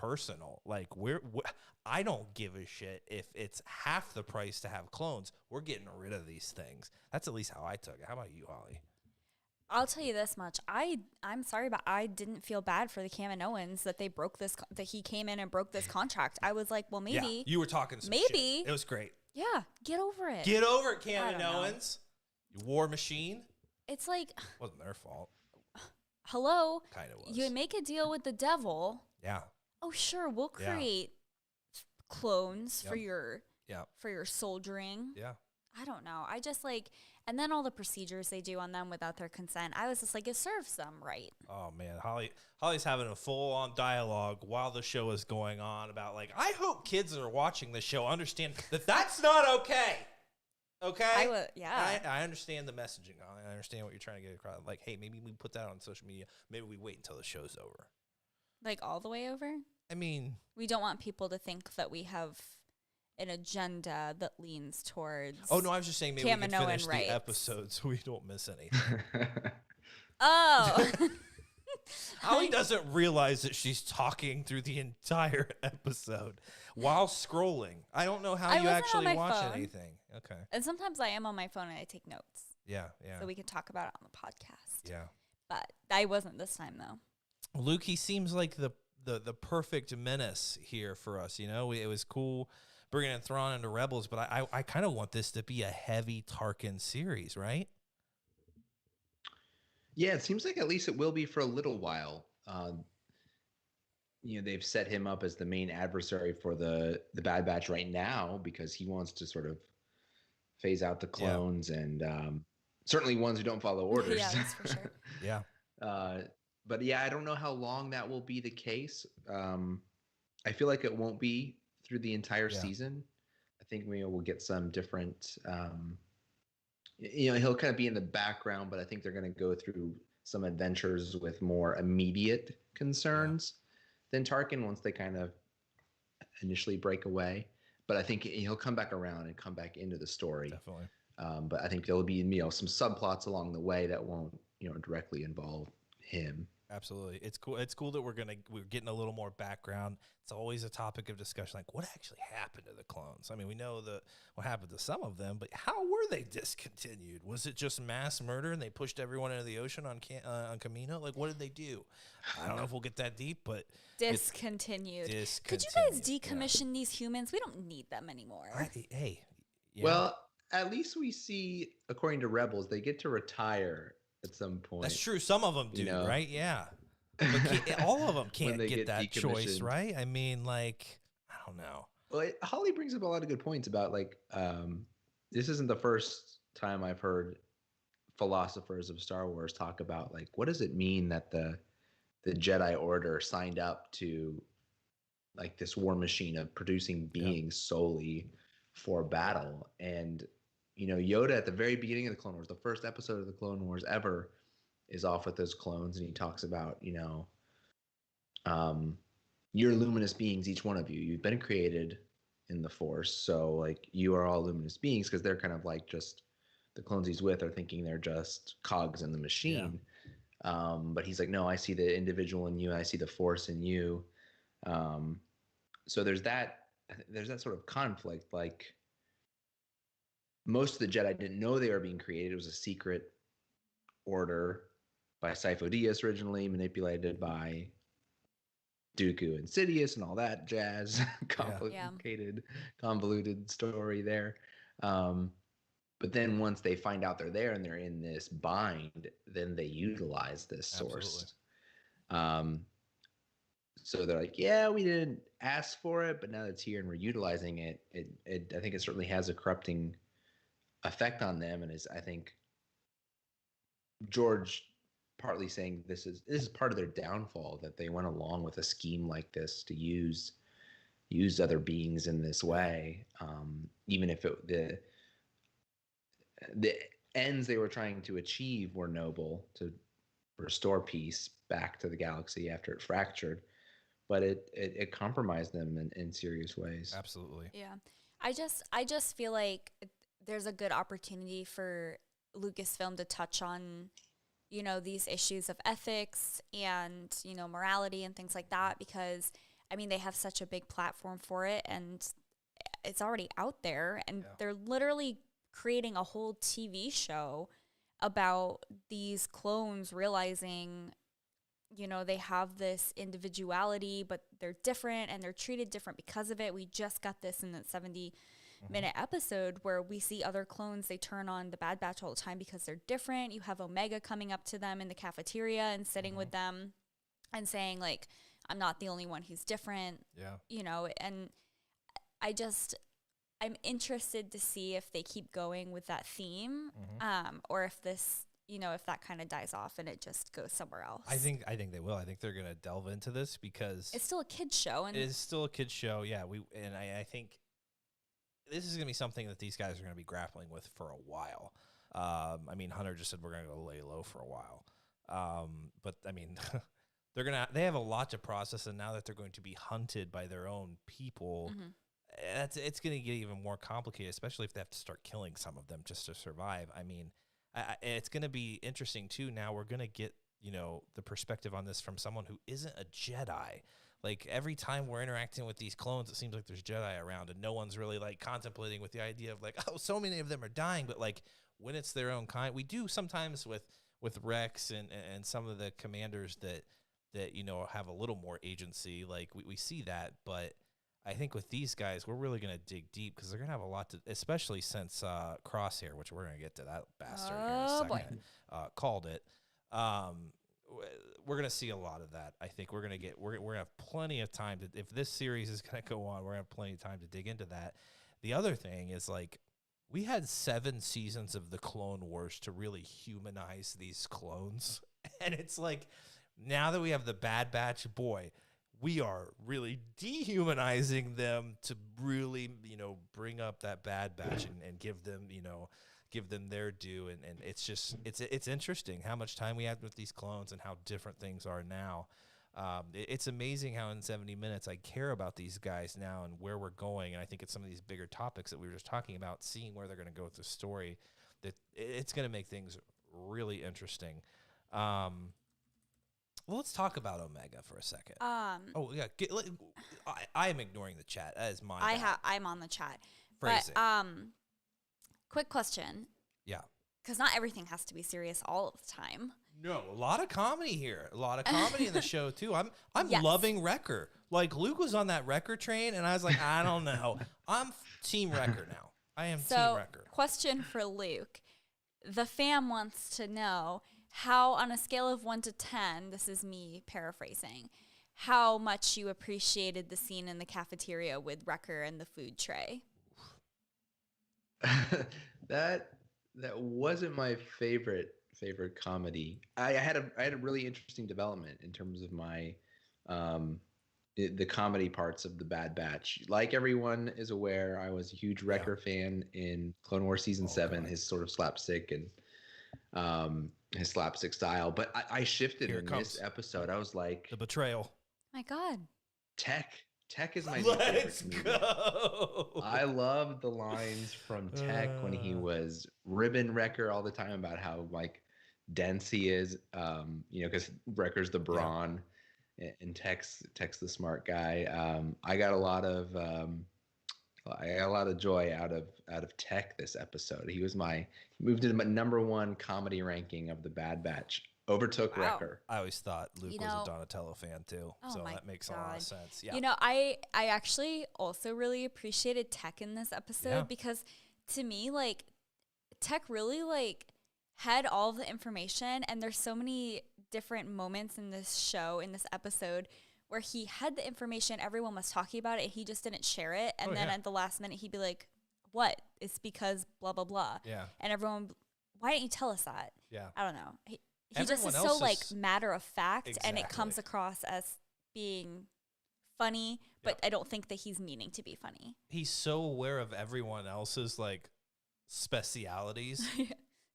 personal. Like I don't give a shit if it's half the price to have clones. We're getting rid of these things. That's at least how I took it. How about you, Holly? I'll tell you this much. I'm sorry, but I didn't feel bad for the Kaminoans that they broke this. That he came in and broke this contract. I was like, well, maybe. Yeah, you were talking some maybe shit. It was great. Yeah, get over it. Get over it, Kaminoans. You war machine. It's like wasn't their fault. Hello. Kind of was. You make a deal with the devil. Yeah. Oh, sure, we'll create clones for your soldiering. Yeah. I don't know. I just like, and then all the procedures they do on them without their consent. I was just like, it serves them right. Oh man, Holly's having a full-on dialogue while the show is going on about like, I hope kids that are watching this show understand that that's not okay. Okay. I understand the messaging. I understand what you're trying to get across. Like, hey, maybe we put that on social media. Maybe we wait until the show's over. Like all the way over. I mean, we don't want people to think that we have an agenda that leans towards. Oh no, I was just saying maybe we can Kaminoan finish rights. the episode so we don't miss anything. Oh. Holly doesn't realize that she's talking through the entire episode while scrolling. I don't know how I you wasn't on actually my watch phone. anything. Okay. And sometimes I am on my phone and I take notes. Yeah, yeah. So we can talk about it on the podcast. Yeah. But I wasn't this time, though. Luke, he seems like the perfect menace here for us. You know, it was cool bringing in Thrawn into Rebels, but I kind of want this to be a heavy Tarkin series, right? Yeah, it seems like at least it will be for a little while. They've set him up as the main adversary for the Bad Batch right now because he wants to sort of phase out the clones and certainly ones who don't follow orders. Yeah, that's for sure. Yeah. But yeah, I don't know how long that will be the case. I feel like it won't be through the entire season. I think we'll get some different. He'll kind of be in the background, but I think they're going to go through some adventures with more immediate concerns than Tarkin once they kind of initially break away. But I think he'll come back around and come back into the story. Definitely. But I think there'll be some subplots along the way that won't directly involve him. Absolutely. It's cool. It's cool that we're getting a little more background. It's always a topic of discussion, like what actually happened to the clones. I mean, we know what happened to some of them, but how were they discontinued? Was it just mass murder and they pushed everyone into the ocean on Camino? Like, what did they do? I don't know if we'll get that deep, but Discontinued. Could you guys decommission these humans? We don't need them anymore. Hey. Yeah. Well, at least we see, according to Rebels, they get to retire at some point. That's true. Some of them do, right? Yeah. But all of them can't get that choice, right? I mean, like, I don't know. Well, Holly brings up a lot of good points about, like, this isn't the first time I've heard philosophers of Star Wars talk about, like, what does it mean that the Jedi Order signed up to, like, this war machine of producing beings solely for battle? And Yoda at the very beginning of the Clone Wars, the first episode of the Clone Wars ever, is off with those clones, and he talks about, you're luminous beings, each one of you. You've been created in the Force, so like you are all luminous beings, because they're kind of like just the clones he's with are thinking they're just cogs in the machine. Yeah. But he's like, no, I see the individual in you. I see the Force in you. So there's that sort of conflict, like. Most of the Jedi didn't know they were being created. It was a secret order by Sifo Dyas originally, manipulated by Dooku and Sidious and all that jazz. Convoluted story there. But then once they find out they're there and they're in this bind, then they utilize this source. So they're like, yeah, we didn't ask for it, but now it's here and we're utilizing it. I think it certainly has a corrupting effect on them, and is, I think, George partly saying this is part of their downfall, that they went along with a scheme like this to use other beings in this way, even if the ends they were trying to achieve were noble, to restore peace back to the galaxy after it fractured, but it compromised them in serious ways. Absolutely. Yeah, I just feel like there's a good opportunity for Lucasfilm to touch on, these issues of ethics and, morality and things like that, because, I mean, they have such a big platform for it and it's already out there, and they're literally creating a whole TV show about these clones realizing, they have this individuality, but they're different and they're treated different because of it. We just got this in the 70-minute episode where we see other clones, they turn on the Bad Batch all the time because they're different. You have Omega coming up to them in the cafeteria and sitting with them and saying, like, I'm not the only one who's different. And I'm interested to see if they keep going with that theme, or if this, if that kind of dies off and it just goes somewhere else. I think they will. I think they're going to delve into this because it's still a kid's show. And it is still a kid's show. Yeah. I think this is going to be something that these guys are going to be grappling with for a while. I mean, Hunter just said we're going to go lay low for a while. But I mean, they have a lot to process, and now that they're going to be hunted by their own people, it's going to get even more complicated, especially if they have to start killing some of them just to survive. I mean, it's going to be interesting too. Now we're going to get, the perspective on this from someone who isn't a Jedi. Like every time we're interacting with these clones, it seems like there's Jedi around, and no one's really like contemplating with the idea of like, oh, so many of them are dying. But like when it's their own kind, we do sometimes with Rex and some of the commanders that have a little more agency. Like we see that, but I think with these guys, we're really going to dig deep because they're going to have a lot to, especially since Crosshair, which we're going to get to that bastard here in a second, called it. We're going to see a lot of that. I think we're going to have plenty of time to, if this series is going to go on, we're going to have plenty of time to dig into that. The other thing is like, we had 7 seasons of the Clone Wars to really humanize these clones. And it's like, now that we have the Bad Batch, boy, we are really dehumanizing them to really, bring up that Bad Batch and give them, give them their due. And it's just, it's interesting how much time we had with these clones and how different things are now. It's amazing how in 70 minutes I care about these guys now and where we're going. And I think it's some of these bigger topics that we were just talking about, seeing where they're going to go with the story, that it's going to make things really interesting. Well, let's talk about Omega for a second. I am ignoring the chat. That is my bad. I'm on the chat. Phrase but quick question. Yeah. Because not everything has to be serious all of the time. No, a lot of comedy here. A lot of comedy in the show too. I'm Yes. loving Wrecker. Like Luke was on that Wrecker train, and I was like, I don't know. I'm Team Wrecker now. I am Team Wrecker. Question for Luke. The fam wants to know how, on a scale of 1 to 10, this is me paraphrasing, how much you appreciated the scene in the cafeteria with Wrecker and the food tray. That wasn't my favorite comedy. I had a really interesting development in terms of my the comedy parts of the Bad Batch. Like everyone is aware, I was a huge Wrecker fan in Clone Wars season 7. God. His sort of slapstick and his slapstick style. But I shifted in this episode. I was like, the betrayal. My God. Tech is my Let's favorite go. I love the lines from Tech when he was ribbing Wrecker all the time about how like dense he is, because Wrecker's the brawn, and Tech's the smart guy. I got a lot of joy out of Tech this episode. He moved into my #1 comedy ranking of the Bad Batch. Overtook Wrecker. I always thought Luke was a Donatello fan too, so that makes a lot of sense. Yeah. I actually also really appreciated Tech in this episode because to me, like, Tech really like had all the information, and there's so many different moments in this show, in this episode, where he had the information, everyone was talking about it, and he just didn't share it, and then at the last minute he'd be like, "What? It's because blah blah blah." Yeah. And everyone, why didn't you tell us that? Yeah. I don't know. He just is so like matter of fact, and it comes across as being funny, but I don't think that he's meaning to be funny. He's so aware of everyone else's like specialities.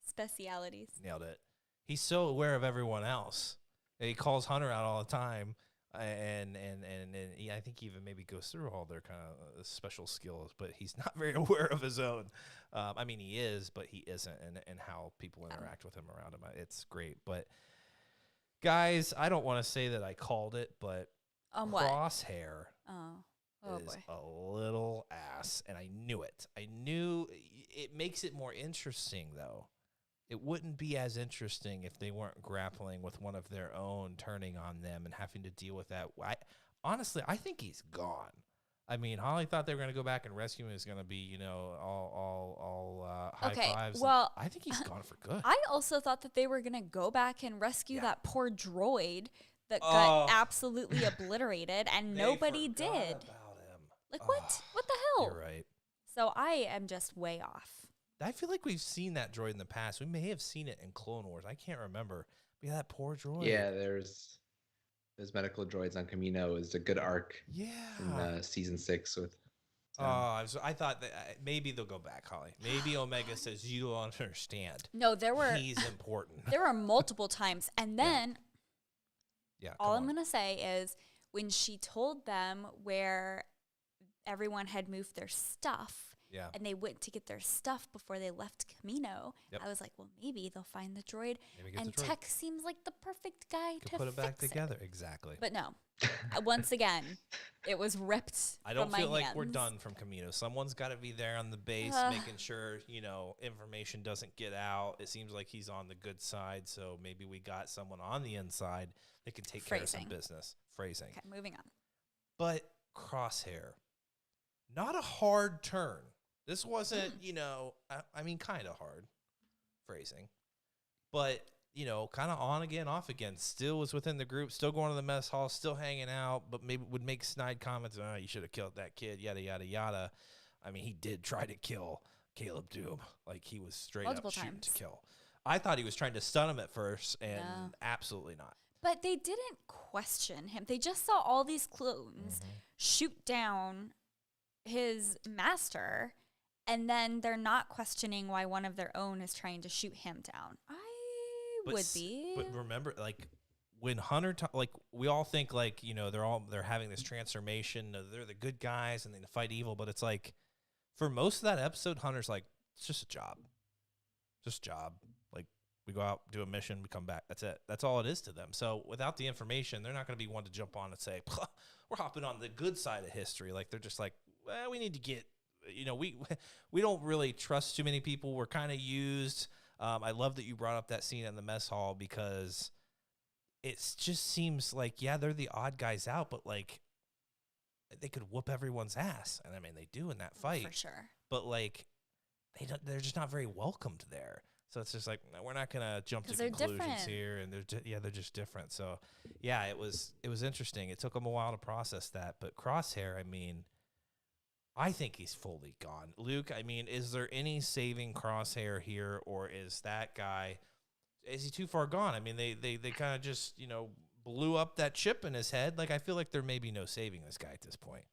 Specialities. Nailed it. He's so aware of everyone else. He calls Hunter out all the time, and I think he even maybe goes through all their kind of special skills, but he's not very aware of his own. I mean, he is, but he isn't, and how people interact with him around him. It's great. But, guys, I don't want to say that I called it, but Crosshair is boy. a little ass, and I knew it. I knew it makes it more interesting, though. It wouldn't be as interesting if they weren't grappling with one of their own turning on them and having to deal with that. Honestly, I think he's gone. I mean, Holly thought they were going to go back and rescue him. It was going to be, all high fives. Well, I think he's gone for good. I also thought that they were going to go back and rescue that poor droid that got absolutely obliterated, and nobody did. About him. Like, what? What the hell? You're right. So I am just way off. I feel like we've seen that droid in the past. We may have seen it in Clone Wars. I can't remember. But that poor droid. Yeah, there's medical droids on Kamino. Is a good arc. Yeah. In season 6 with. I thought that maybe they'll go back, Holly. Maybe Omega says you don't understand. No, he's important. There were multiple times, and then all I'm gonna say is when she told them where everyone had moved their stuff. Yeah. And they went to get their stuff before they left Camino. Yep. I was like, well, maybe they'll find the droid. Maybe get And the droid. Tech seems like the perfect guy Could to put it back fix together. Exactly. But no, once again, it was ripped. I don't from my feel like hands. we're done from Camino. Someone's got to be there on the base, making sure, you know, information doesn't get out. It seems like he's on the good side, so maybe we got someone on the inside that can take care of some business. Phrasing. Okay, moving on. But Crosshair, not a hard turn. This wasn't, you know, I mean, kind of hard. Phrasing. But, you know, kind of on again, off again. Still was within the group, still going to the mess hall, still hanging out, but maybe would make snide comments. Oh, you should have killed that kid, yada, yada, yada. I mean, he did try to kill Caleb Doom. Like, he was straight Multiple up shooting times. to kill. I thought he was trying to stun him at first, and absolutely not. But they didn't question him. They just saw all these clones shoot down his master, and then they're not questioning why one of their own is trying to shoot him down. Would be. But remember, like, when Hunter, like, we all think, like, you know, they're having this transformation. They're the good guys, and they fight evil. But it's like, for most of that episode, Hunter's like, it's just a job. Just a job. Like, we go out, do a mission, we come back. That's it. That's all it is to them. So without the information, they're not going to be one to jump on and say, we're hopping on the good side of history. Like, they're just like, well, we need to get, you know, we don't really trust too many people. We're kind of used. I love that you brought up that scene in the mess hall, because it just seems like, yeah, they're the odd guys out, but, like, they could whoop everyone's ass. And I mean, they do in that fight. For sure. But, like, they're just not very welcomed there. So it's just like, no, we're not going to jump to conclusions different. here. And they're just different. So, yeah, it was interesting. It took them a while to process that. But Crosshair, I mean, I think he's fully gone. Luke, I mean, is there any saving Crosshair here, or is that guy, is he too far gone? I mean, they kind of just, you know, blew up that chip in his head. Like, I feel like there may be no saving this guy at this point.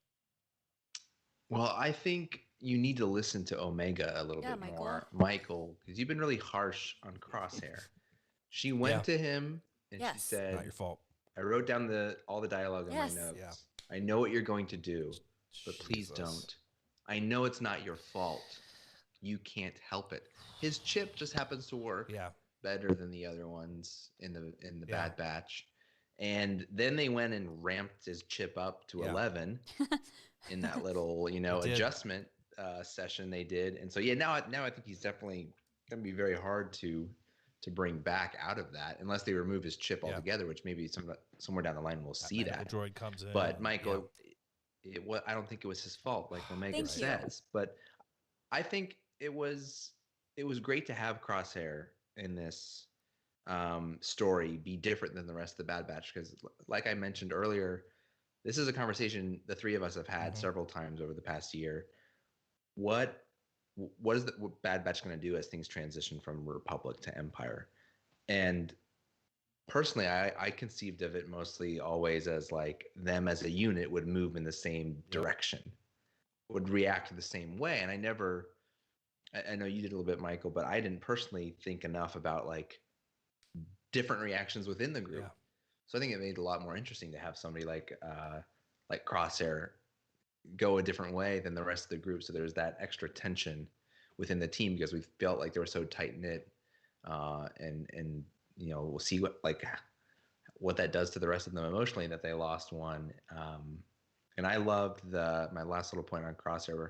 Well, I think you need to listen to Omega a little bit more, Michael, because you've been really harsh on Crosshair. She went to him and she said, not your fault. I wrote down all the dialogue in my notes. Yeah. I know what you're going to do, but please don't. I know it's not your fault. You can't help it. His chip just happens to work better than the other ones in the Bad Batch. And then they went and ramped his chip up to 11 in that little, you know, adjustment session they did. And so, now I think he's definitely going to be very hard to bring back out of that, unless they remove his chip altogether, which maybe somewhere down the line we'll see that. Droid comes in. But Michael, I don't think it was his fault, like Omega says. But I think it was great to have Crosshair in this story be different than the rest of the Bad Batch, because, like I mentioned earlier, this is a conversation the three of us have had several times over the past year. What is the Bad Batch going to do as things transition from Republic to Empire? And personally, I conceived of it mostly always as, like, them as a unit would move in the same direction, would react the same way. And I know you did a little bit, Michael, but I didn't personally think enough about, like, different reactions within the group. So I think it made it a lot more interesting to have somebody like Crosshair go a different way than the rest of the group. So there's that extra tension within the team, because we felt like they were so tight knit, and you know, we'll see what that does to the rest of them emotionally, that they lost one. And I loved my last little point on Crosshair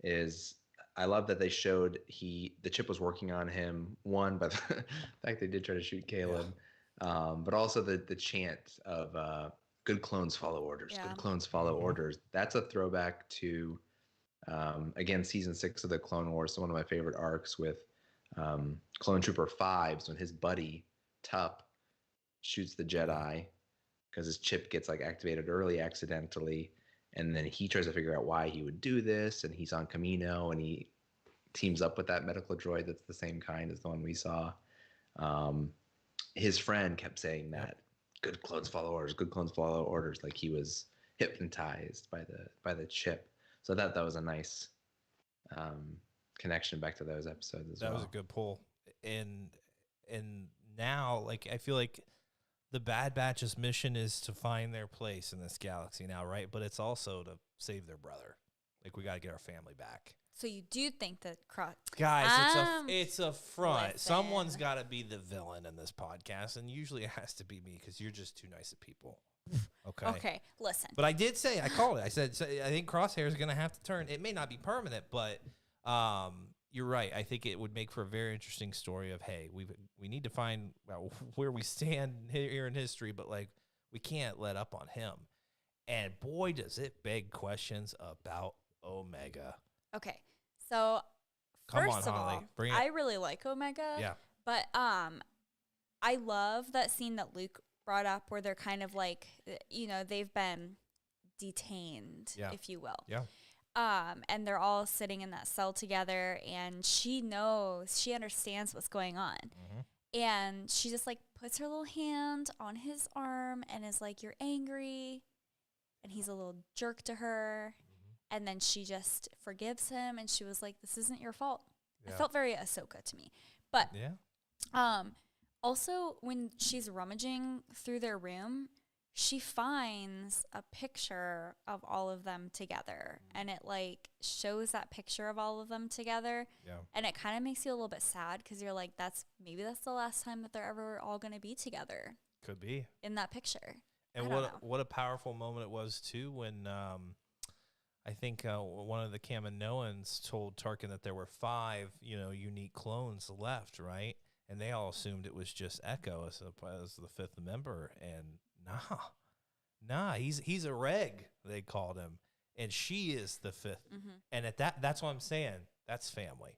is, I love that they showed the chip was working on him, one, by the fact they did try to shoot Caleb, but also the chant of good clones follow orders, good clones follow orders. That's a throwback to, again, season 6 of the Clone Wars. So one of my favorite arcs with Clone Trooper 5's, when his buddy Tup shoots the Jedi because his chip gets, like, activated early accidentally. And then he tries to figure out why he would do this, and he's on Camino, and he teams up with that medical droid that's the same kind as the one we saw. His friend kept saying that good clones follow orders, good clones follow orders, like he was hypnotized by the chip. So that was a nice connection back to those episodes as well. That was a good pull. And now, like, I feel like the Bad Batch's mission is to find their place in this galaxy now, right? But it's also to save their brother. Like, we got to get our family back. So you do think that Guys, it's a front. Listen. Someone's got to be the villain in this podcast, and usually it has to be me because you're just too nice of people. Okay. Okay, listen. But I did say, I called it. I said, I think Crosshair is going to have to turn. It may not be permanent, but you're right. I think it would make for a very interesting story of, hey, we need to find where we stand here in history, but like, we can't let up on him. And boy, does it beg questions about Omega. Okay, so Come first on, of Holly. all, Bring it. I really like Omega. Yeah. But I love that scene that Luke brought up where they're kind of like, they've been detained, if you will. Yeah. And they're all sitting in that cell together, and she understands what's going on. Mm-hmm. And she just like puts her little hand on his arm and is like, "You're angry." And he's a little jerk to her. Mm-hmm. And then she just forgives him, and she was like, "This isn't your fault." Yeah. It felt very Ahsoka to me. But also when she's rummaging through their room, she finds a picture of all of them together, and it like shows that picture of all of them together. Yeah. And it kind of makes you a little bit sad because you're like, that's the last time that they're ever all going to be together. Could be. In that picture. And what a powerful moment it was too when I think one of the Kaminoans told Tarkin that there were 5, unique clones left, right? And they all assumed it was just Echo as the 5th member, and nah, he's a reg, they called him, and she is the 5th. Mm-hmm. And at that's what I'm saying. That's family.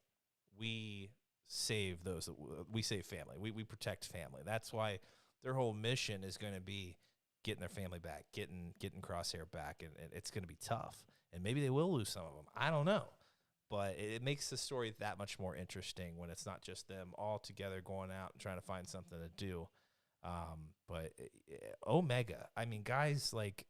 We save those. We save family. We protect family. That's why their whole mission is going to be getting their family back, getting Crosshair back, and it's going to be tough. And maybe they will lose some of them. I don't know. But it makes the story that much more interesting when it's not just them all together going out and trying to find something to do. But Omega, I mean, guys, like,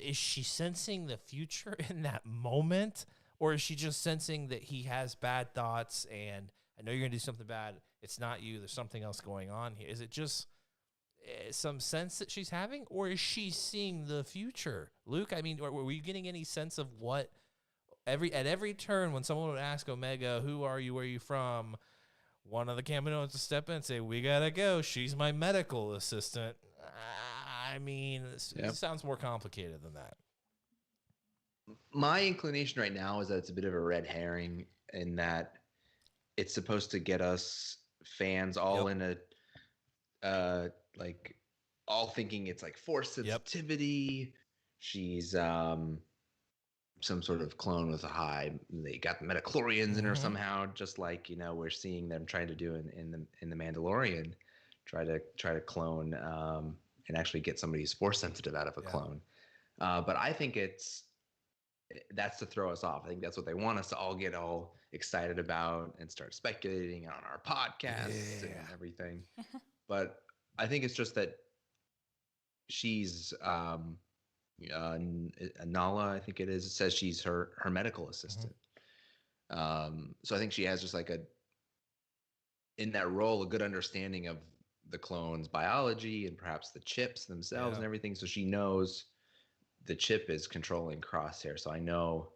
is she sensing the future in that moment? Or is she just sensing that he has bad thoughts and I know you're going to do something bad. It's not you. There's something else going on here. Is it just some sense that she's having, or is she seeing the future? Luke, I mean, were you getting any sense of what at every turn when someone would ask Omega, who are you, where are you from, one of the Kaminoans to step in and say, we got to go. She's my medical assistant. I mean, it sounds more complicated than that. My inclination right now is that it's a bit of a red herring in that it's supposed to get us fans all in a, like, all thinking it's like force sensitivity. She's some sort of clone with a high. They got the midichlorians in her somehow, just like we're seeing them trying to do in the Mandalorian, try to clone and actually get somebody who's force sensitive out of a clone. But I think that's to throw us off. I think that's what they want us to all get all excited about and start speculating on our podcasts and everything. But I think it's just that she's Nala, I think it is. It says she's her medical assistant. So I think she has just like in that role, a good understanding of the clones' biology and perhaps the chips themselves and everything. So she knows the chip is controlling Crosshair. So I know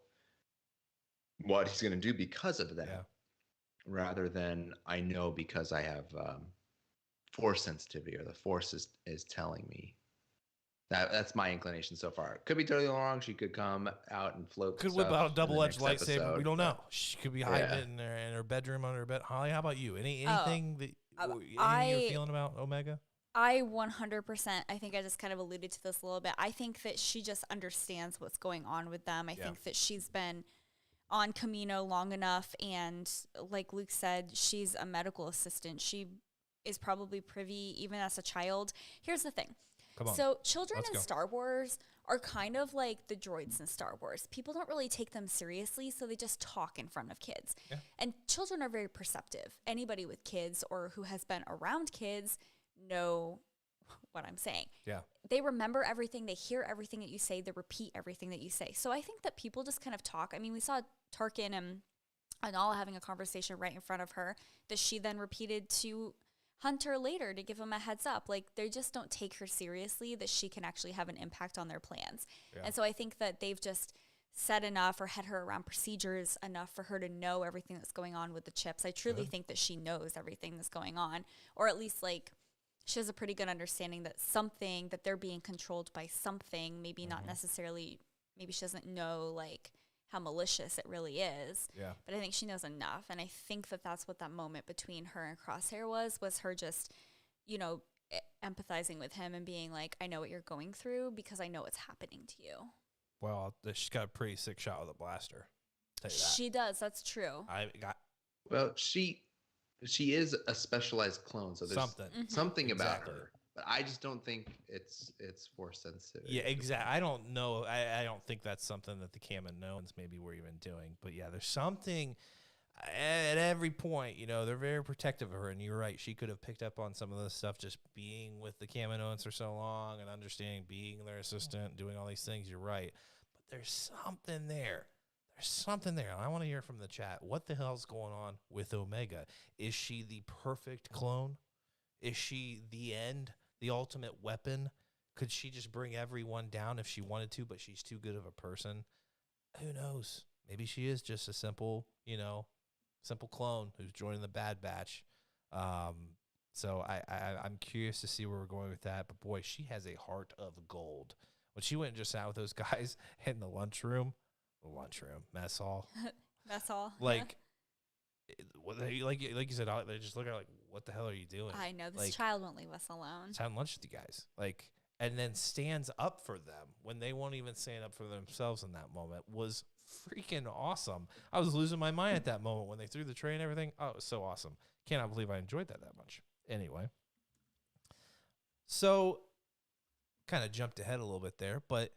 what he's going to do because of that, rather than I know because I have force sensitivity or the force is telling me. That's my inclination so far. Could be totally wrong. She could come out and float. Could whip out a double-edged lightsaber. We don't know. She could be hiding in her bedroom under her bed. Holly, how about you? Anything you're feeling about Omega? I 100%. I think I just kind of alluded to this a little bit. I think that she just understands what's going on with them. I think that she's been on Camino long enough, and like Luke said, she's a medical assistant. She is probably privy even as a child. Here's the thing. So children in Star Wars are kind of like the droids in Star Wars. People don't really take them seriously, so they just talk in front of kids. Yeah. And children are very perceptive. Anybody with kids or who has been around kids know what I'm saying. Yeah. They remember everything. They hear everything that you say. They repeat everything that you say. So I think that people just kind of talk. I mean, we saw Tarkin and Nala having a conversation right in front of her that she then repeated to Hunter later to give him a heads up. Like, they just don't take her seriously that she can actually have an impact on their plans. Yeah. And so I think that they've just set enough or had her around procedures enough for her to know everything that's going on with the chips. I truly think that she knows everything that's going on, or at least like she has a pretty good understanding that they're being controlled by something, maybe not necessarily, maybe she doesn't know like how malicious it really is. Yeah. But I think she knows enough. And I think that that's what that moment between her and Crosshair was her just, you know, empathizing with him and being like, I know what you're going through because I know what's happening to you. Well, she's got a pretty sick shot with a blaster. Tell you that. She does. That's true. Well, she is a specialized clone, so there's something about her. But I just don't think it's force sensitive. Yeah, exactly. I don't know. I don't think that's something that the Kaminoans maybe were even doing. But yeah, there's something at every point. You know, they're very protective of her, and you're right. She could have picked up on some of this stuff just being with the Kaminoans for so long and understanding being their assistant, doing all these things. You're right. But there's something there. There's something there. I want to hear from the chat. What the hell's going on with Omega? Is she the perfect clone? Is she the end? The ultimate weapon? Could she just bring everyone down if she wanted to, but she's too good of a person? Who knows? Maybe she is just a simple clone who's joining the Bad Batch. So I'm curious to see where we're going with that. But boy, she has a heart of gold. When she went and just sat with those guys in the lunchroom, mess hall. That's all. Like you said, they just look at her like, what the hell are you doing? I know, this child won't leave us alone. It's having lunch with you guys. Like, and then stands up for them when they won't even stand up for themselves in that moment was freaking awesome. I was losing my mind at that moment when they threw the tray and everything. Oh, it was so awesome. Cannot believe I enjoyed that much. Anyway. So, kind of jumped ahead a little bit there, but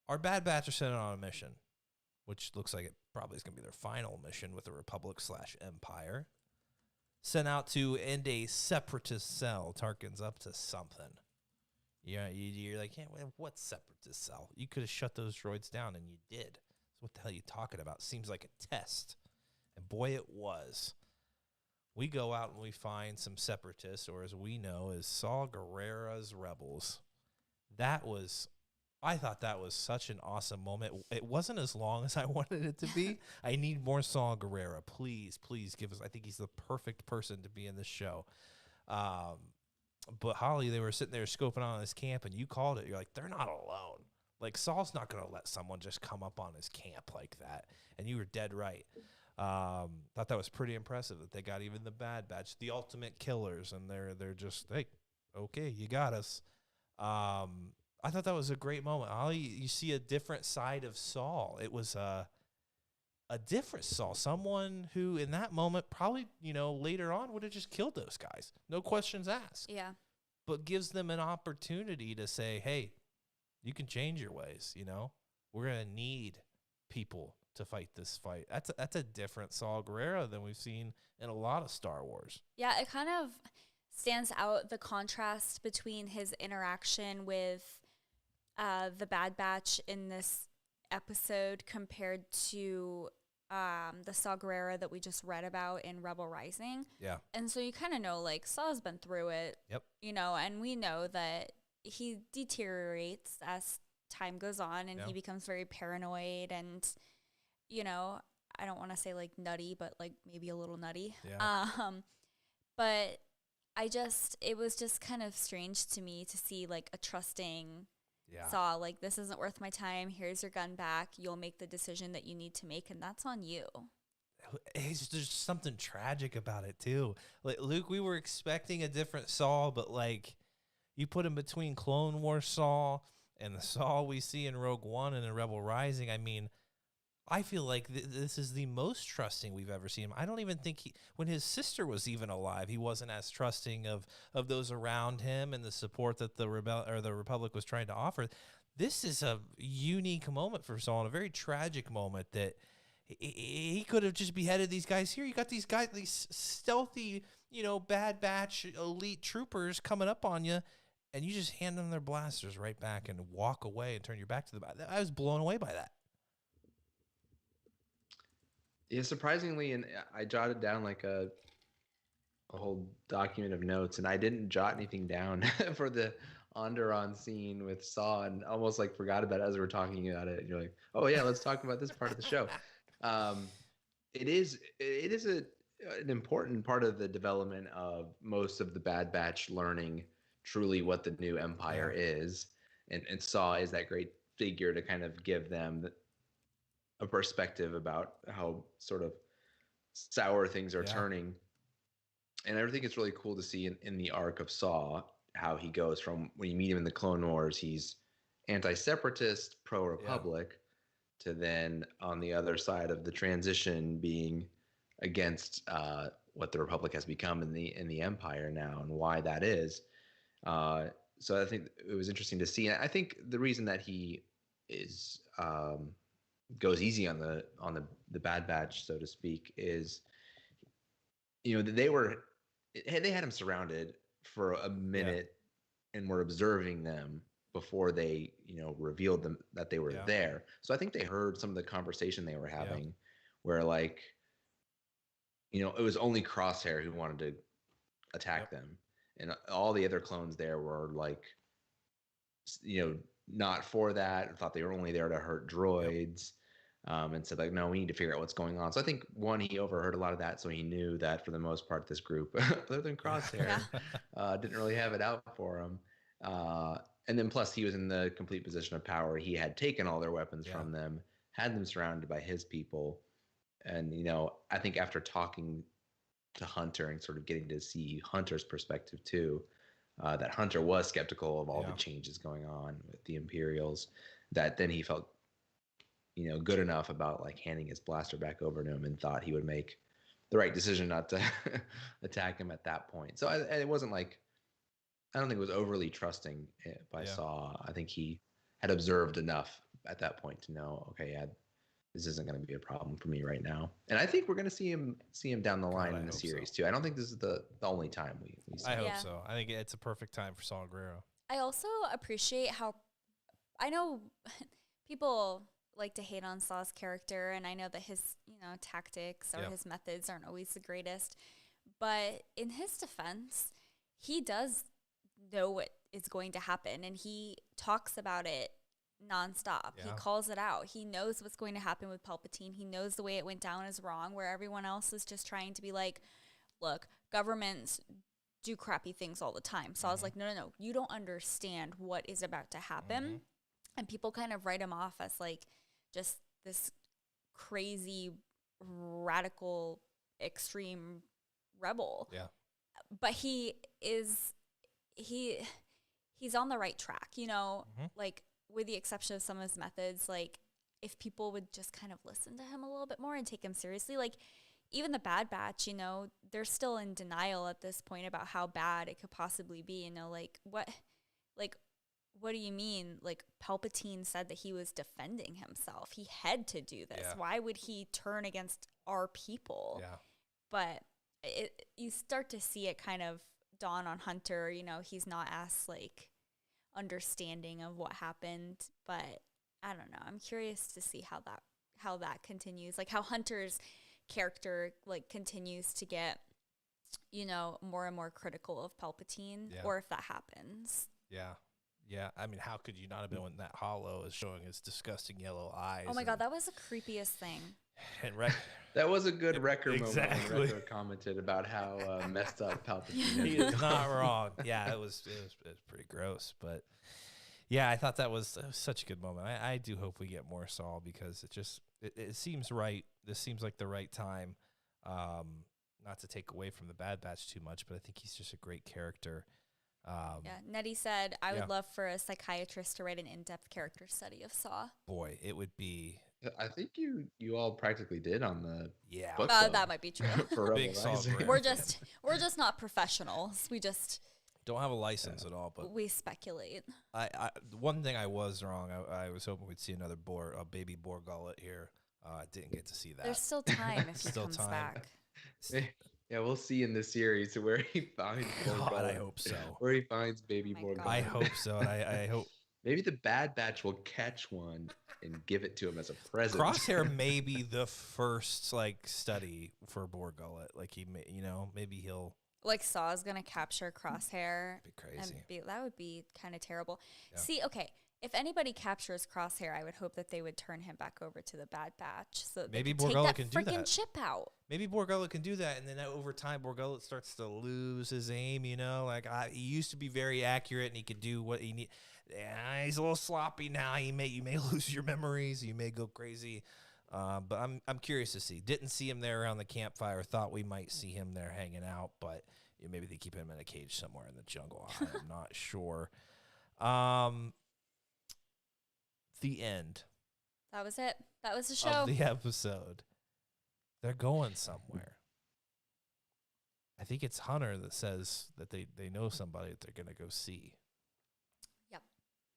our Bad Batch are sent on a mission, which looks like it probably is going to be their final mission with the Republic/Empire. Sent out to end a separatist cell. Tarkin's up to something. Yeah, you're like, yeah, what separatist cell? You could have shut those droids down, and you did. So what the hell are you talking about? Seems like a test. And boy, it was. We go out and we find some separatists, or as we know, as Saw Gerrera's rebels. I thought that was such an awesome moment. It wasn't as long as I wanted it to be. I need more Saw Gerrera. Please give us. I think he's the perfect person to be in this show. But Holly, they were sitting there scoping on this camp, and you called it. You're like, they're not alone. Like, Saul's not going to let someone just come up on his camp like that. And you were dead right. Thought that was pretty impressive that they got even the Bad Batch, the ultimate killers, and they're just, hey, okay, you got us. I thought that was a great moment. Ollie, you see a different side of Saul. It was a different Saul, someone who in that moment probably, later on would have just killed those guys. No questions asked. Yeah. But gives them an opportunity to say, hey, you can change your ways, We're going to need people to fight this fight. That's a different Saul Gerrera than we've seen in a lot of Star Wars. Yeah, it kind of stands out, the contrast between his interaction with the Bad Batch in this episode compared to the Saw Gerrera that we just read about in Rebel Rising. Yeah. And so you kind of know, like, Saw's been through it. Yep. And we know that he deteriorates as time goes on, and he becomes very paranoid and, I don't want to say, like, nutty, but, like, maybe a little nutty. Yeah. But it was just kind of strange to me to see, like, a trusting Saw, like, this isn't worth my time. Here's your gun back. You'll make the decision that you need to make, and that's on you. There's something tragic about it, too. Like, Luke, we were expecting a different Saul, but, like, you put him between Clone Wars Saul and the Saul we see in Rogue One and in Rebel Rising. I mean, I feel like this is the most trusting we've ever seen him. I don't even think when his sister was even alive, he wasn't as trusting of those around him and the support that the Republic was trying to offer. This is a unique moment for Saul, and a very tragic moment that he could have just beheaded these guys here. You got these guys, these stealthy, Bad Batch elite troopers coming up on you, and you just hand them their blasters right back and walk away and turn your back to them. I was blown away by that. Yeah, surprisingly, and I jotted down like a whole document of notes, and I didn't jot anything down for Onderon scene with Saw and almost like forgot about it as we were talking about it. And you're like, oh yeah, let's talk about this part of the show. It is an important part of the development of most of the Bad Batch learning truly what the new Empire is, and Saw is that great figure to kind of give them a perspective about how sort of sour things are turning. And I think it's really cool to see in the arc of Saw how he goes from when you meet him in the Clone Wars, he's anti-separatist, pro-republic, to then on the other side of the transition being against what the Republic has become in the Empire now, and why that is. So I think it was interesting to see. And I think the reason that he is goes easy on the Bad Batch, so to speak, is they had him surrounded for a minute and were observing them before they revealed them that they were there. So I think they heard some of the conversation they were having where like it was only Crosshair who wanted to attack them, and all the other clones there were like not for that, thought they were only there to hurt droids. And said like, no, we need to figure out what's going on. So I think he overheard a lot of that, so he knew that for the most part, this group, other than Crosshair, didn't really have it out for him. And then plus he was in the complete position of power. He had taken all their weapons from them, had them surrounded by his people. And, I think after talking to Hunter and sort of getting to see Hunter's perspective too, that Hunter was skeptical of all the changes going on with the Imperials, that then he felt good enough about like handing his blaster back over to him and thought he would make the right decision not to attack him at that point. So it wasn't like, I don't think it was overly trusting by Saw. I think he had observed enough at that point to know, okay, this isn't going to be a problem for me right now. And I think we're going to see him down the line in the series too. I don't think this is the only time we see I hope so. I think it's a perfect time for Saw Gerrera. I also appreciate how, I know people like to hate on Saw's character, and I know that his, tactics or his methods aren't always the greatest, but in his defense, he does know what is going to happen, and he talks about it nonstop. He calls it out. He knows what's going to happen with Palpatine. He knows the way it went down is wrong, where everyone else is just trying to be like, look, governments do crappy things all the time. So I was like, no, you don't understand what is about to happen. And people kind of write him off as like just this crazy, radical, extreme rebel. Yeah. But he's on the right track, like with the exception of some of his methods. Like if people would just kind of listen to him a little bit more and take him seriously, like even the Bad Batch, they're still in denial at this point about how bad it could possibly be. What do you mean? Like Palpatine said that he was defending himself. He had to do this. Yeah. Why would he turn against our people? Yeah. But you start to see it kind of dawn on Hunter. He's not as like understanding of what happened. But I don't know. I'm curious to see how that continues. Like how Hunter's character like continues to get, more and more critical of Palpatine, or if that happens. Yeah. Yeah, I mean, how could you not have been when that hollow is showing his disgusting yellow eyes? Oh my God, that was the creepiest thing. And that was a good Wrecker moment when Wrecker commented about how messed up Palpatine is. He is not wrong. Yeah, it was pretty gross, but yeah, I thought that was such a good moment. I do hope we get more Saul, because it seems right. This seems like the right time. Not to take away from the Bad Batch too much, but I think he's just a great character. Nettie said, I would love for a psychiatrist to write an in-depth character study of Saw. Boy, it would be. I think you all practically did on the book that might be true. For Big Saw. we're just not professionals. We just don't have a license at all, but we speculate. One thing I was wrong. I was hoping we'd see another baby boar gullet here. I didn't get to see that. There's still time if he comes back. Yeah, we'll see in this series where he finds. God, I hope so. Where he finds baby Borgullet. I hope so. And I hope maybe the Bad Batch will catch one and give it to him as a present. Crosshair may be the first like study for Borgullet. Like he may, maybe he'll. Like Saw's gonna capture Crosshair. Be crazy. That would be kind of terrible. Yeah. See, okay, if anybody captures Crosshair, I would hope that they would turn him back over to the Bad Batch, so that Maybe they could Borgullet take can that do freaking that. chip out. Maybe Borgullet can do that, and then over time, Borgullet starts to lose his aim. You know, like he used to be very accurate, and he could do what he need. Yeah, he's a little sloppy now. You may lose your memories. You may go crazy. But I'm curious to see. Didn't see him there around the campfire. Thought we might see him there hanging out, but maybe they keep him in a cage somewhere in the jungle. I'm not sure. The end That was it. That was the show. of the episode. They're going somewhere. I think it's Hunter that says that they know somebody that they're going to go see. Yep.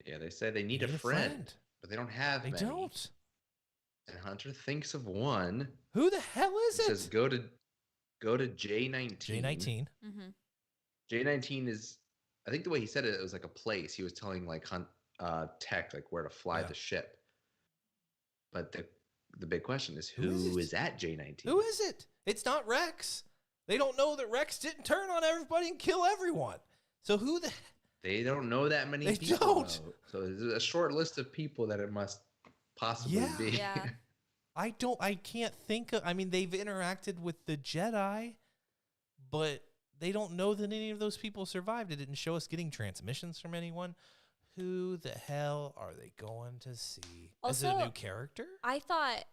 Yeah, they say they need a friend, but they don't have They many. don't. And Hunter thinks of one. Who the hell is It it? says go to J19. J19. Mm-hmm. J19 is, I think the way he said it, it was like a place. He was telling like Tech like where to fly the ship. But the big question is who is at J19? Who is it? It's not Rex. They don't know that Rex didn't turn on everybody and kill everyone. So who the? They don't know that many They people. don't. Though. So there's a short list of people that it must possibly be. Yeah. I can't think of. I mean, they've interacted with the Jedi, but they don't know that any of those people survived. It didn't show us getting transmissions from anyone. Who the hell are they going to see? Also, is it a new character? I thought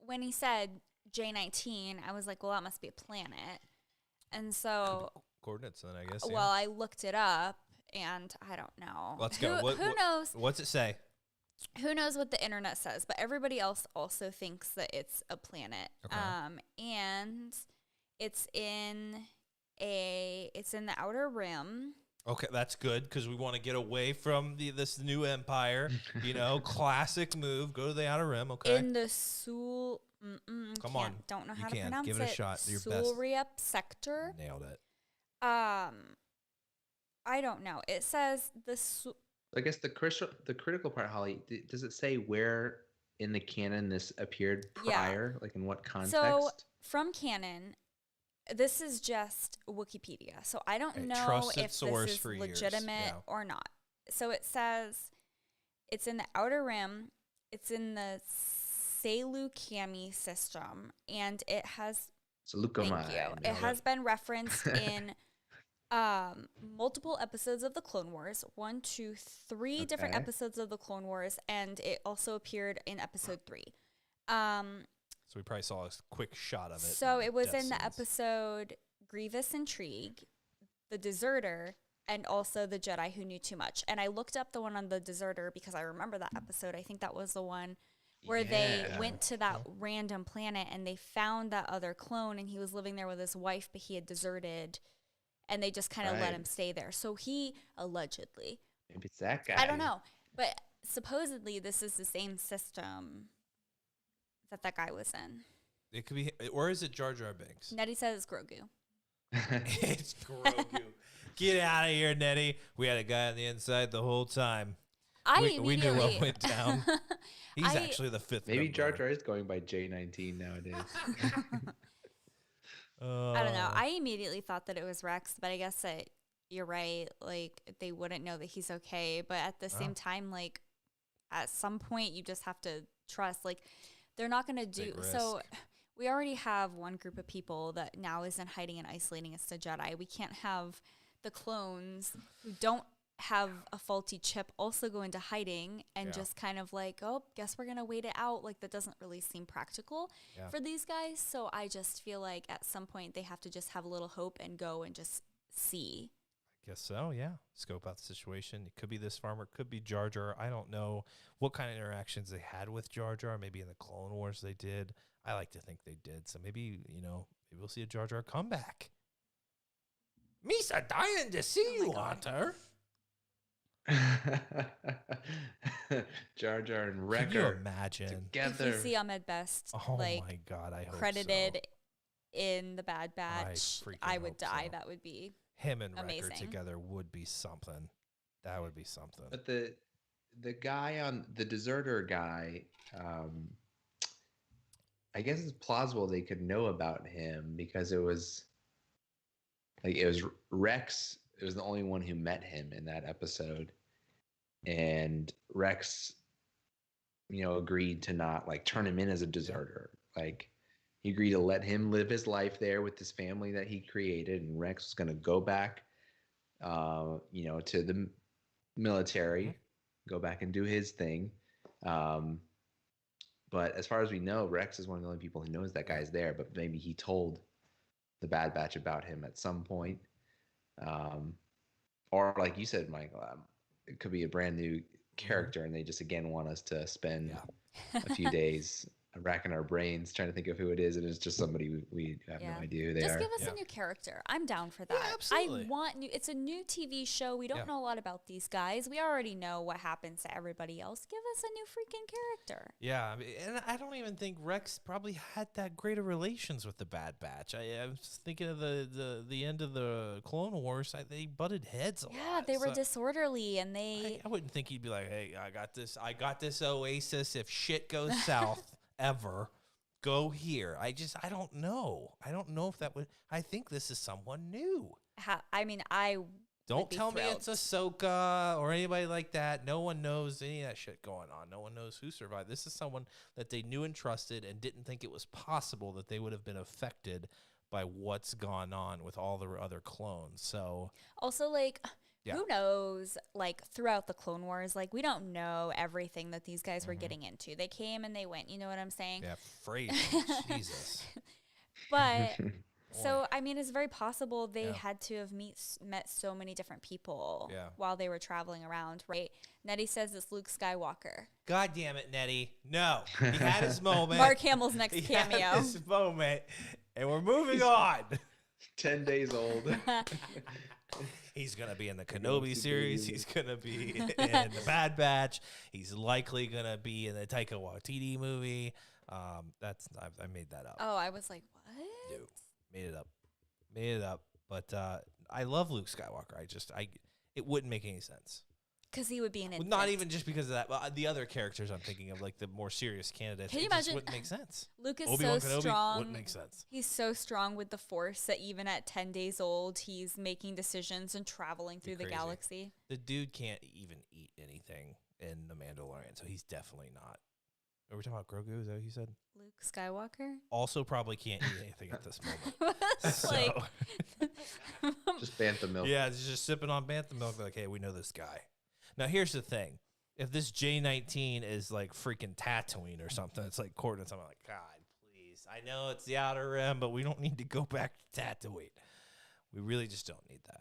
when he said J19, I was like, well, that must be a planet. And so, Coordinates, then I guess. well, I looked it up, and I don't know. Let's go. Who knows? What's it say? Who knows what the internet says? But everybody else also thinks that it's a planet. Okay. And it's in the Outer Rim. Okay, that's good because we want to get away from this new empire. Classic move. Go to the Outer Rim. Okay. In the Sul. Come on. Don't know You how to can. pronounce Give it a shot. Your best. Sulriep sector. Nailed it. I don't know. It says I guess the critical part, Holly, does it say where in the canon this appeared prior? Like in what context? So from canon, this is just Wikipedia. So I don't know trusted if source this is for years. legitimate Yeah. or not. So it says it's in the Outer Rim. It's in the Seleucami system, and it has. Thank you. It has been referenced in multiple episodes of the Clone Wars, 1, 2, 3 different episodes of the Clone Wars, and it also appeared in episode 3. So we probably saw a quick shot of it. So it was in the scenes. episode Grievous Intrigue, The Deserter, and also The Jedi Who Knew Too Much. And I looked up the one on The Deserter because I remember that episode. I think that was the one where they went to that random planet and they found that other clone, and he was living there with his wife, but he had deserted, and they just kind of let him stay there. So he allegedly. Maybe it's that guy. I don't know. But supposedly this is the same system that guy was in. It could be, or is it Jar Jar Binks? Nettie says it's Grogu. It's Grogu. Get out of here, Nettie. We had a guy on the inside the whole time. We knew what went down. He's actually the fifth. Maybe member. Jar Jar is going by J19 nowadays. I don't know. I immediately thought that it was Rex, but I guess that you're right. Like, they wouldn't know that he's okay. But at the same time, like, at some point, you just have to trust. Like, they're not going to do. So we already have one group of people that now is in hiding and isolating as the Jedi. We can't have the clones who don't have a faulty chip also go into hiding and just kind of like, oh, guess we're going to wait it out. Like, that doesn't really seem practical for these guys. So I just feel like at some point they have to just have a little hope and go and just see. I guess so, yeah. Scope out the situation. It could be this farmer, could be Jar Jar. I don't know what kind of interactions they had with Jar Jar. Maybe in the Clone Wars they did. I like to think they did. So maybe, maybe we'll see a Jar Jar comeback. Misa dying to see you, Hunter. Jar Jar and Wrecker. Can you imagine? Together. If we see Ahmed Best, Oh like, my God, I hope credited so. in the Bad Batch, freaking I would hope die. so. That would be Him and amazing. Wrecker together would be something. That would be something. But the guy on the deserter guy, I guess it's plausible they could know about him because it was like it was Rex. It was the only one who met him in that episode, and Rex, agreed to not like turn him in as a deserter. Like he agreed to let him live his life there with this family that he created, and Rex was going to go back, to the military, go back and do his thing. But as far as we know, Rex is one of the only people who knows that guy's there. But maybe he told the Bad Batch about him at some point, or like you said, Michael, it could be a brand new character, and they just again want us to spend a few days racking our brains trying to think of who it is, and it's just somebody we have no idea who they just are. give us a new character. I'm down for that. Absolutely. I want new. It's a new TV show. We don't know a lot about these guys. We already know what happens to everybody else. Give us a new freaking character. Yeah, I mean, and I don't even think Rex probably had that great of relations with the Bad Batch. I was thinking of the end of the Clone Wars. They butted heads a lot. Yeah, they were disorderly, and I wouldn't think he'd be like, "Hey, I got this oasis. If shit goes south, ever go here." I don't know. I don't know if that would. I think this is someone new. I Don't be tell me thrilled. it's Ahsoka or anybody like that. No one knows any of that shit going on. No one knows who survived. This is someone that they knew and trusted and didn't think it was possible that they would have been affected by what's gone on with all the other clones. So also who knows, like throughout the Clone Wars, like we don't know everything that these guys were getting into. They came and they went, you know what I'm saying? yeah, phrasing, Jesus. But so I mean, it's very possible they had to have met so many different people while they were traveling around, right? Nettie says it's Luke Skywalker. God damn it, Nettie. No. He had his moment. Mark Hamill's next He cameo. had his moment, and we're moving on. 10 days old. He's going to be in the Kenobi series. He's going to be in the Bad Batch. He's likely going to be in the Taika Waititi movie. I made that up. Oh, I was like, what? No, made it up. But I love Luke Skywalker. It wouldn't make any sense. Because he would be an infant. Not even just because of that. But the other characters I'm thinking of, like the more serious candidates, Can you it just imagine? wouldn't make sense. Luke is Obi-Wan so Kenobi strong. wouldn't make sense. He's so strong with the Force that even at 10 days old, he's making decisions and traveling through the Crazy. galaxy. The dude can't even eat anything in The Mandalorian, so he's definitely not. Are we talking about Grogu? Is that what you said? Luke Skywalker? Also probably can't eat anything at this moment. It's like, Just bantha milk. Yeah, it's just sipping on bantha milk. Like, hey, we know this guy. Now, here's the thing. If this J-19 is like freaking Tatooine or something, it's like coordinates. I'm like, God, please. I know it's the Outer Rim, but we don't need to go back to Tatooine. We really just don't need that.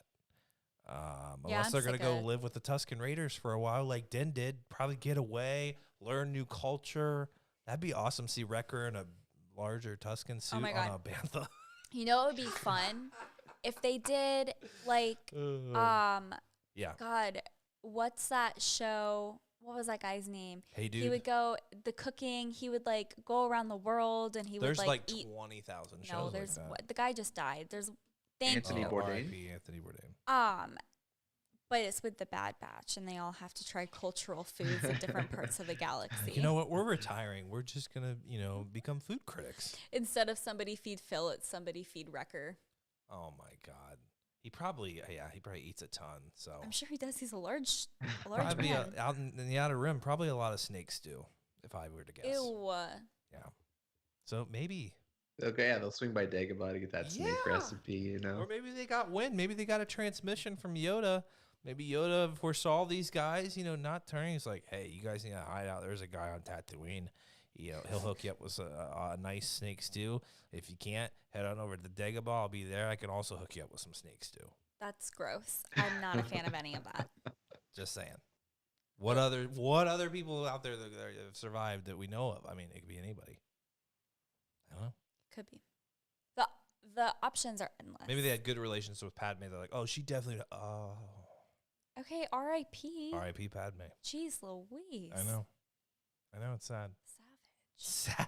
Unless they're going to go live with the Tusken Raiders for a while, like Den did, probably get away, learn new culture. That'd be awesome. See Wrecker in a larger Tusken suit on a bantha. You know, it would be fun if they did like, yeah. God, what's that show? What was that guy's name? Hey, dude. He would go the cooking. He would like go around the world, and he There's would like eat. 20,000 shows. No, there's like that. The guy just died. There's Anthony Bourdain. R.I.P. Anthony Bourdain. But it's with the Bad Batch, and they all have to try cultural foods in different parts of the galaxy. You know what? We're retaring. We're just gonna, become food critics. Instead of somebody feed Phil, it's somebody feed Wrecker. Oh my God. He probably eats a ton. So I'm sure he does. He's a large probably man. out in the Outer Rim, probably a lot of snakes do, if I were to guess. Ew. Yeah. So maybe. Okay, yeah, they'll swing by Dagobah to get that snake recipe, Or maybe they got wind. Maybe they got a transmission from Yoda. Maybe Yoda foresaw these guys, not turning. He's like, hey, you guys need to hide out. There's a guy on Tatooine. He'll hook you up with a nice snake stew. If you can't, head on over to the Dagobah. I'll be there. I can also hook you up with some snake stew. That's gross. I'm not a fan of any of that. Just saying. What other people out there that have survived that we know of? I mean, it could be anybody. I don't know. Could be. The options are endless. Maybe they had good relations with Padme. They're like, oh, she definitely. Oh. Okay, R.I.P. R.I.P. Padme. Jeez Louise. I know, it's sad. Savage.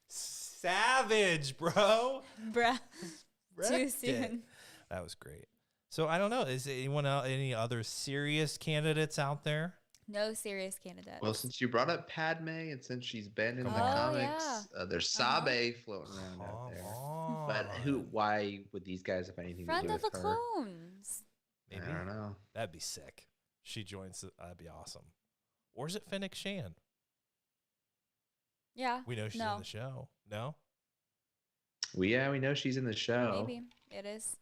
Savage, bro. Bruh. Too Wrecked soon. it. That was great. So I don't know. Is anyone else, any other serious candidates out there? No serious candidates. Well, since you brought up Padme and since she's been in the Come on. comics, there's Sabe floating around out Come there. on. But why would these guys have anything Friend to do of with the her? Clones. Maybe. I don't know. That'd be sick. She joins. That'd be awesome. Or is it Fennec Shan? Yeah. We know she's in the show. No? We know she's in the show. Maybe it is.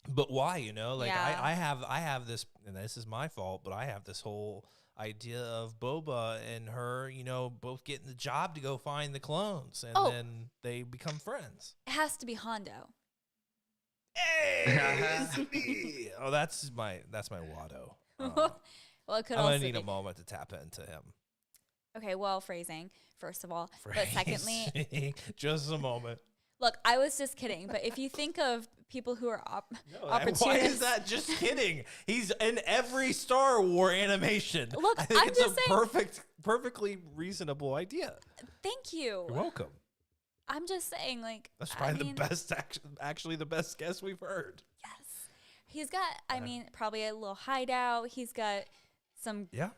But why? You know, like Yeah. I have this, and this is my fault, but I have this whole idea of Boba and her, you know, both getting the job to go find the clones, and then they become friends. It has to be Hondo. Hey, it's me. Oh, that's my Watto. Well, it could I'm also gonna need be. a moment to tap into him. Okay, well, phrasing first of all, but secondly, Phrasing. Just a moment. look, I was just kidding. But if you think of people who are opportunists, Why is that just kidding? He's in every Star Wars animation. Look, I think I'm it's just saying- perfectly reasonable idea. Thank you. You're welcome. I'm just saying, like, That's probably I mean, the best, actually the best guess we've heard. Yes, he's got. I mean, probably a little hideout. He's got some Yeah.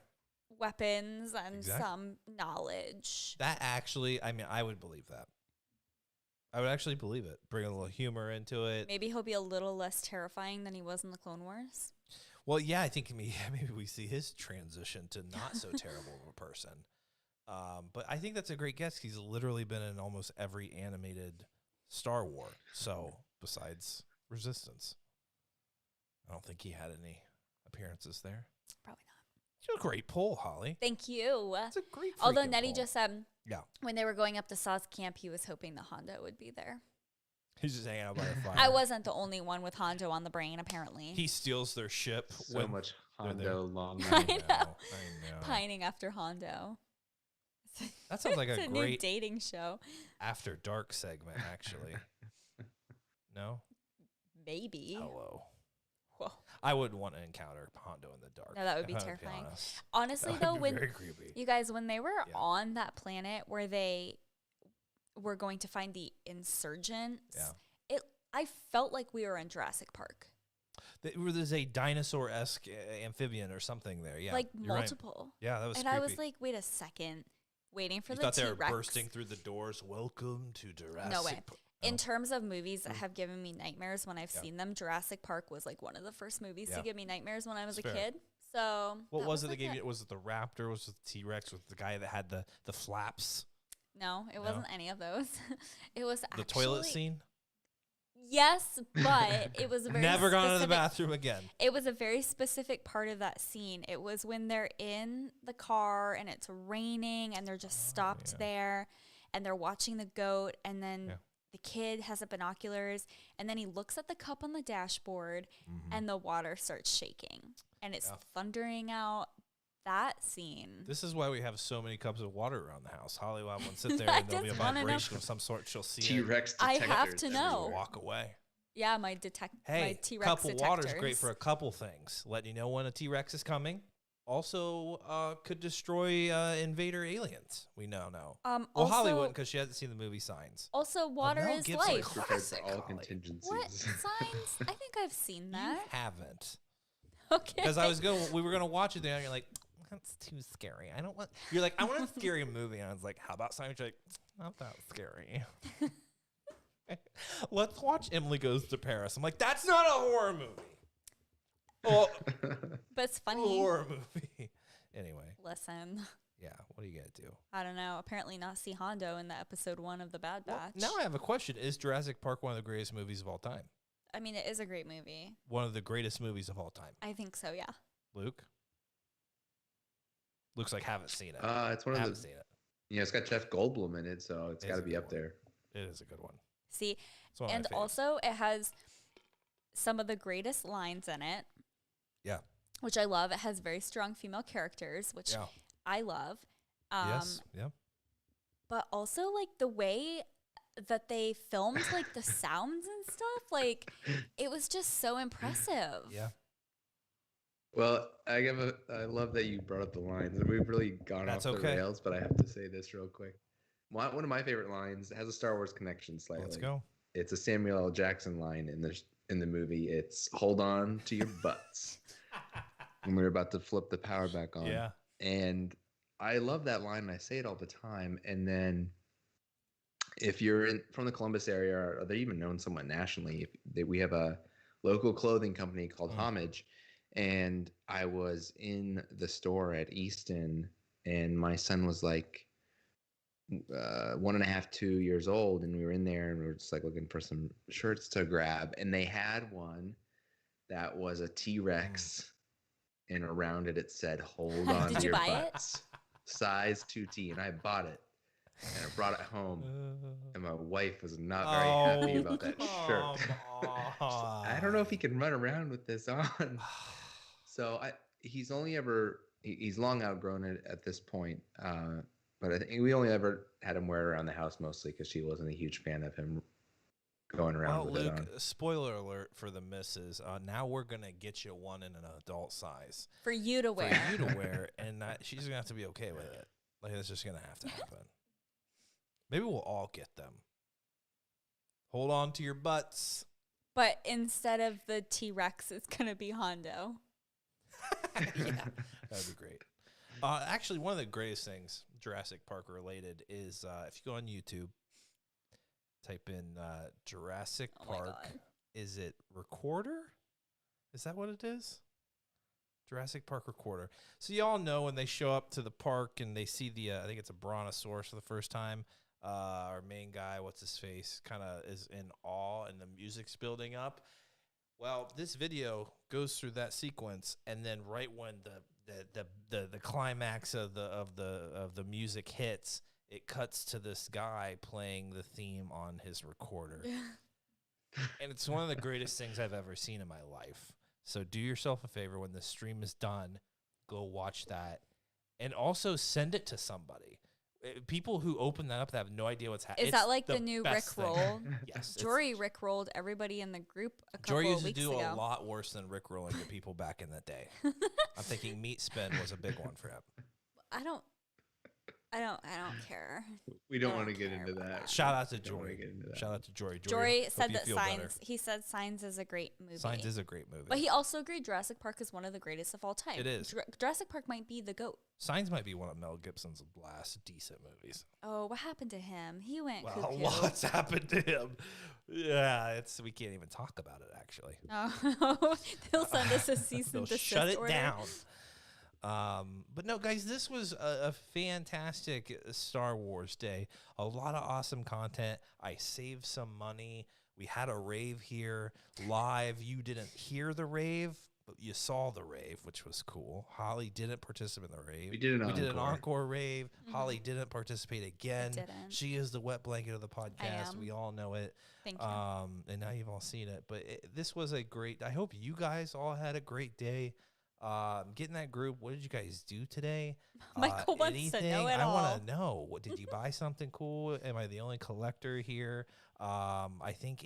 weapons and Exactly. some knowledge. That actually, I mean, I would believe that. I would actually believe it. Bring a little humor into it. Maybe he'll be a little less terrifying than he was in the Clone Wars. Well, yeah, I think maybe we see his transition to not so terrible of a person. But I think that's a great guess. He's literally been in almost every animated Star Wars. So besides Resistance, I don't think he had any appearances there. Probably not. It's a great pull, Holly. Thank you. It's a great. Although freaking Nettie pull. just said Yeah, when they were going up to Saw's camp, he was hoping the Hondo would be there. he's just hanging out by the fire. I wasn't the only one with Hondo on the brain, apparently. He steals their ship. So when much they're there. Hondo long I night. know. I know. Pining after Hondo. That sounds like It's a a new great dating show. after dark segment, actually. No? Maybe. Hello. Whoa. I wouldn't want to encounter Hondo in the dark. No, that would be if I'm terrifying. honest. Honestly, That though, would be when very creepy. you guys, when they were Yeah. on that planet where they were going to find the insurgents, I felt like we were in Jurassic Park. There's a dinosaur-esque amphibian or something there. Yeah, like you're right. multiple. Yeah, that was And creepy. I was like, wait a second. Waiting for you the thought they were T-Rex. bursting through the doors. Welcome to Jurassic. No way. Park. In Oh. terms of movies that have given me nightmares when I've Yeah. seen them, Jurassic Park was like one of the first movies Yeah. to give me nightmares when I was It's a fair. kid. So What was it that like gave you? Was it the raptor? Was it the T-Rex? Was it the guy that had the flaps? No, it wasn't any of those. It was The actually toilet scene? Yes, but it was a very Never gone to the specific- bathroom again. It was a very specific part of that scene. It was when they're in the car and it's raining and they're just stopped yeah. there and they're watching the goat and then Yeah. the kid has the binoculars and then he looks at the cup on the dashboard and the water starts shaking and it's Yeah. thundering out. That scene. This is why we have so many cups of water around the house. Holly will have one sit there I and there'll be a just wanna know. vibration of some sort. She'll see it. T-Rex I detectors. have to know. everywhere. Walk away. Yeah, my Hey, T-Rex cup of water is great detectors. for a couple things. Letting you know when a T-Rex is coming. Also, could destroy invader aliens. We know. Well, Holly also- wouldn't because she hasn't seen the movie Signs. Also, water Mel is Gibson life. was Prepared for Classic, all Holly. contingencies. What signs? I think I've seen You that. haven't. Okay. Because we were gonna watch it there, and you're like, that's too scary. I don't want. You're like, I want a scary movie, and I was like, how about Signs? You're like, not that scary. Let's watch Emily Goes to Paris. I'm like, that's not a horror movie. Oh, But it's funny. horror movie. Anyway, Listen, yeah. What are you gonna do? I don't know. Apparently not see Hondo in the episode 1 of The Bad Well, Batch. now I have a question: is Jurassic Park one of the greatest movies of all time? I mean, it is a great movie. One of the greatest movies of all time. I think so, yeah. Luke. Looks like haven't seen it. It's one of haven't the. seen it. It's got Jeff Goldblum in it, so it's It got is to a be good up one. there. It is a good one. See, It's one of my and faves. also it has some of the greatest lines in it, yeah. which I love. It has very strong female characters, which Yeah. I love. Yes. Yeah. But also, like, the way that they filmed, like, the sounds and stuff, like, it was just so impressive. Yeah. Well, I love that you brought up the lines. We've really gone That's off the okay. rails, but I have to say this real quick. One of my favorite lines has a Star Wars connection slightly. Let's go. It's a Samuel L. Jackson line in the movie. It's "Hold on to your butts." when we were about to flip the power back on. Yeah. And I love that line. And I say it all the time. And then if you're from the Columbus area, or they're even known somewhat nationally, we have a local clothing company called Homage. And I was in the store at Easton, and my son was like 1.5, 2 years old, and we were in there, and we were just like looking for some shirts to grab, and they had one that was a T-Rex, and around it said "Hold on Did to you your buy butts," size 2T, and I bought it, and I brought it home, and my wife was not very happy about that shirt. I don't know if he can run around with this on. So he's long outgrown it at this point. But I think we only ever had him wear it around the house mostly because she wasn't a huge fan of him going around with Luke, it on. spoiler alert for the missus. Now we're going to get you one in an adult size. For you to wear. For you to wear, and she's going to have to be okay with it. Like, it's just going to have to happen. Maybe we'll all get them. Hold on to your butts. But instead of the T-Rex, it's going to be Hondo. Yeah, that'd be great. Actually, one of the greatest things Jurassic Park related is if you go on YouTube, type in Jurassic Park. Is it recorder? Is that what it is? Jurassic Park recorder. So y'all know when they show up to the park and they see the, I think it's a brontosaurus for the first time. Our main guy, what's his face, kind of is in awe, and the music's building up. Well, this video goes through that sequence, and then right when the climax of the music hits, it cuts to this guy playing the theme on his recorder. And it's one of the greatest things I've ever seen in my life. So do yourself a favor, when the stream is done, go watch that, and also send it to somebody. People who open that up that have no idea what's happening. Is that like the new Rickroll? Yes. Jory Rickrolled everybody in the group a couple Jory of used to weeks do ago. a lot worse than Rickrolling the people back in the day. I'm thinking Meat Spin was a big one for him. I don't care. We don't want to care get into about that. that. Shout out to Don't wanna Jory. get into that. Shout out to Jory. Jory hope said you that feel better. he said Signs is a great movie. Signs is a great movie. But he also agreed Jurassic Park is one of the greatest of all time. It is. Jurassic Park might be the GOAT. Signs might be one of Mel Gibson's last decent movies. Oh, what happened to him? He went Well, cuckoo. what's happened to him? Yeah, we can't even talk about it, actually. Oh, they'll send us a cease They'll and desist shut it order. down. But no, guys, this was a fantastic Star Wars day. A lot of awesome content. I saved some money. We had a rave here live. You didn't hear the rave, but you saw the rave, which was cool. Holly didn't participate in the rave. We did an encore rave. Holly didn't participate again. didn't. She is the wet blanket of the podcast. am. We all know it. Thank you. And now you've all seen it. But this was a great. I hope you guys all had a great day. Get in that group. What did you guys do today? Michael wants to know it I all. want to know. What did you buy? Something cool? Am I the only collector here? I think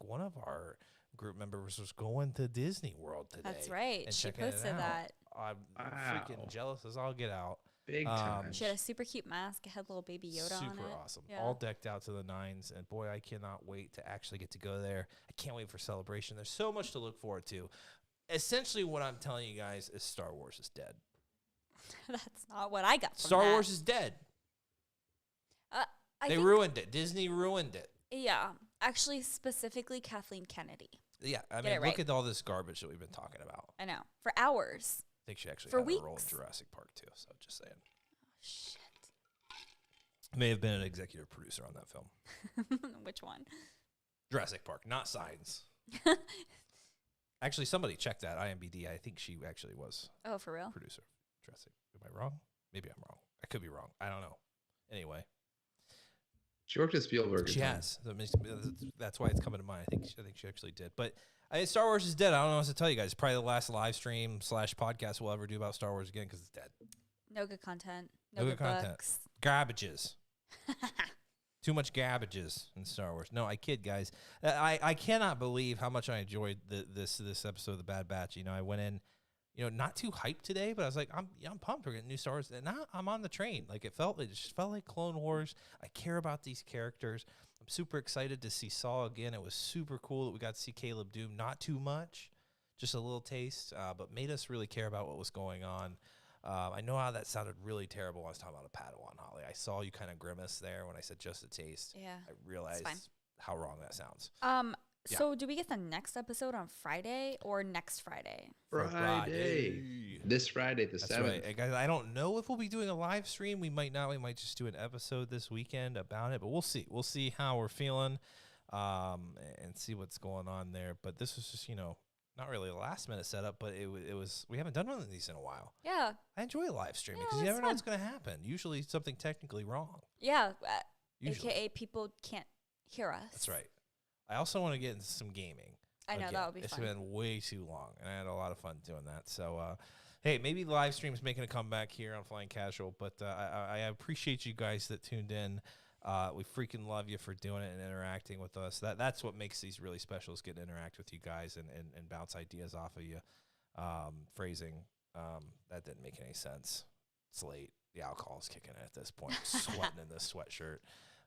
one of our group members was going to Disney World today. That's right. and She checking it posted out. that. I'm freaking Wow. jealous as all get out. Big time. She had a super cute mask. It had little baby Yoda on it. Super awesome. Yeah. All decked out to the nines. And boy, I cannot wait to actually get to go there. I can't wait for celebration. There's so much to look forward to. Essentially, what I'm telling you guys is Star Wars is dead. That's not what I got from Star that. Wars is dead. I They think- ruined it. Disney ruined it. Yeah. Actually, specifically Kathleen Kennedy. Yeah, I Get mean, it right. look at all this garbage that we've been talking about. I know. For hours. I think she actually For had a role in weeks. Jurassic Park too. So just saying, Shit. may have been an executive producer on that film. Which one? Jurassic Park, not Signs. Actually, somebody checked that IMDb. I think she actually was Oh, for real? producer. Jurassic. Am I wrong? Maybe I'm wrong. I could be wrong. I don't know. Anyway, She worked at Spielberg. she has. That's why it's coming to mind. I think she actually did. But Star Wars is dead. I don't know what to tell you guys. Probably the last live stream / podcast we'll ever do about Star Wars again because it's dead. No good content. No No good good content. books. Garbages. Too much garbages in Star Wars. No, I kid, guys. I cannot believe how much I enjoyed this episode of The Bad Batch. You know, I went in, not too hyped today, but I was like, I'm pumped. We're getting new Star Wars, and now I'm on the train. Like it just felt like Clone Wars. I care about these characters. I'm super excited to see Saul again. It was super cool that we got to see Caleb Doom. Not too much, just a little taste, but made us really care about what was going on. I know how that sounded really terrible when I was talking about a Padawan, Holly. I saw you kind of grimace there when I said just a taste. Yeah. I realized how wrong that sounds. So do we get the next episode on Friday or next Friday? Friday. This Friday, the 7th. Right. And guys, I don't know if we'll be doing a live stream. We might not. We might just do an episode this weekend about it, but we'll see. We'll see how we're feeling and see what's going on there. But this was just, not really a last minute setup, but it was. We haven't done one of these in a while. Yeah. I enjoy live streaming because you never know what's going to happen. Usually something technically wrong. Yeah. Usually. AKA people can't hear us. That's right. I also want to get into some gaming. I know, that would be It's fun. been way too long, and I had a lot of fun doing that. So, hey, maybe live stream's making a comeback here on Flying Casual, but I appreciate you guys that tuned in. We freaking love you for doing it and interacting with us. That's what makes these really special, is getting to interact with you guys and bounce ideas off of you. Phrasing, that didn't make any sense. It's late. The alcohol's kicking in at this point. Sweating in this sweatshirt.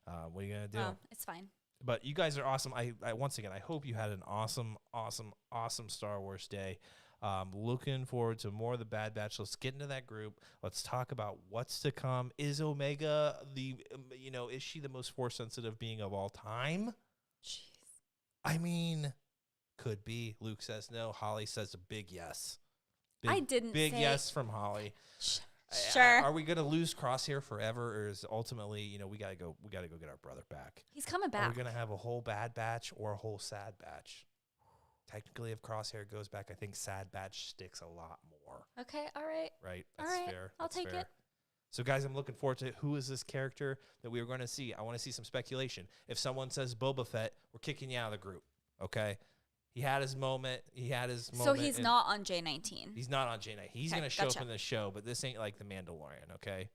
What are you going to do? Oh, it's fine. But you guys are awesome. I once again, I hope you had an awesome Star Wars day. Looking forward to more of the Bad Batch. Let's get into that group. Let's talk about what's to come. Is Omega is she the most force sensitive being of all time? Jeez. I mean, could be. Luke says no. Holly says a big yes. I didn't big say- yes from Holly. Sure. Are we gonna lose Crosshair forever, or is ultimately, we gotta go get our brother back? He's coming Are back. we gonna have a whole Bad Batch or a whole Sad Batch? Technically, if Crosshair goes back, I think Sad Batch sticks a lot more. Okay, all right. Right? All That's right, fair. I'll That's take fair. it. So, guys, I'm looking forward to who is this character that we are going to see. I want to see some speculation. If someone says Boba Fett, we're kicking you out of the group. Okay? He had his moment. So he's not on J19. He's not on J9. He's Okay, going to show gotcha. up in the show, but this ain't like The Mandalorian, okay?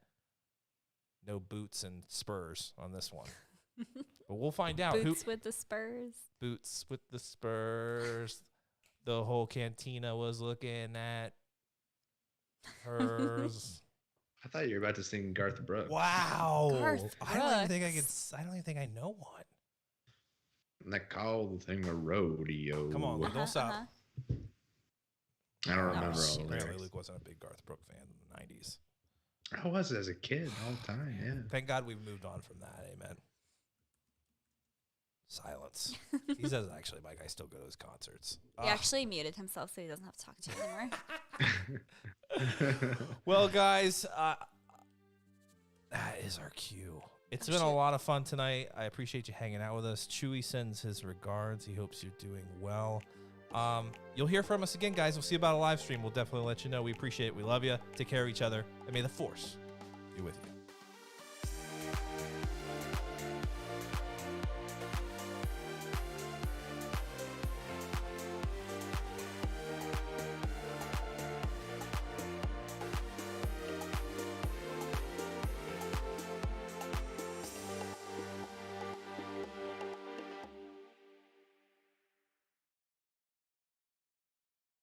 No boots and spurs on this one. But we'll find out. Boots with the spurs. Boots with the spurs. The whole cantina was looking at hers. I thought you were about to sing Garth Brooks. Wow. Garth I don't even think Brooks. I don't even think I know one. And they call the thing a rodeo. Come on, Luke, don't stop. I don't remember all shoot. the Apparently lyrics. Luke wasn't a big Garth Brooks fan in the 90s. I was as a kid all the time, yeah. Thank God we've moved on from that. Amen. Silence. He says, actually, Mike, I still go to his concerts. He actually muted himself so he doesn't have to talk to you anymore. Well, guys, that is our cue. It's been a lot of fun tonight. I appreciate you hanging out with us. Chewy sends his regards. He hopes you're doing well. You'll hear from us again, guys. We'll see about a live stream. We'll definitely let you know. We appreciate it. We love you. Take care of each other. And may the Force be with you.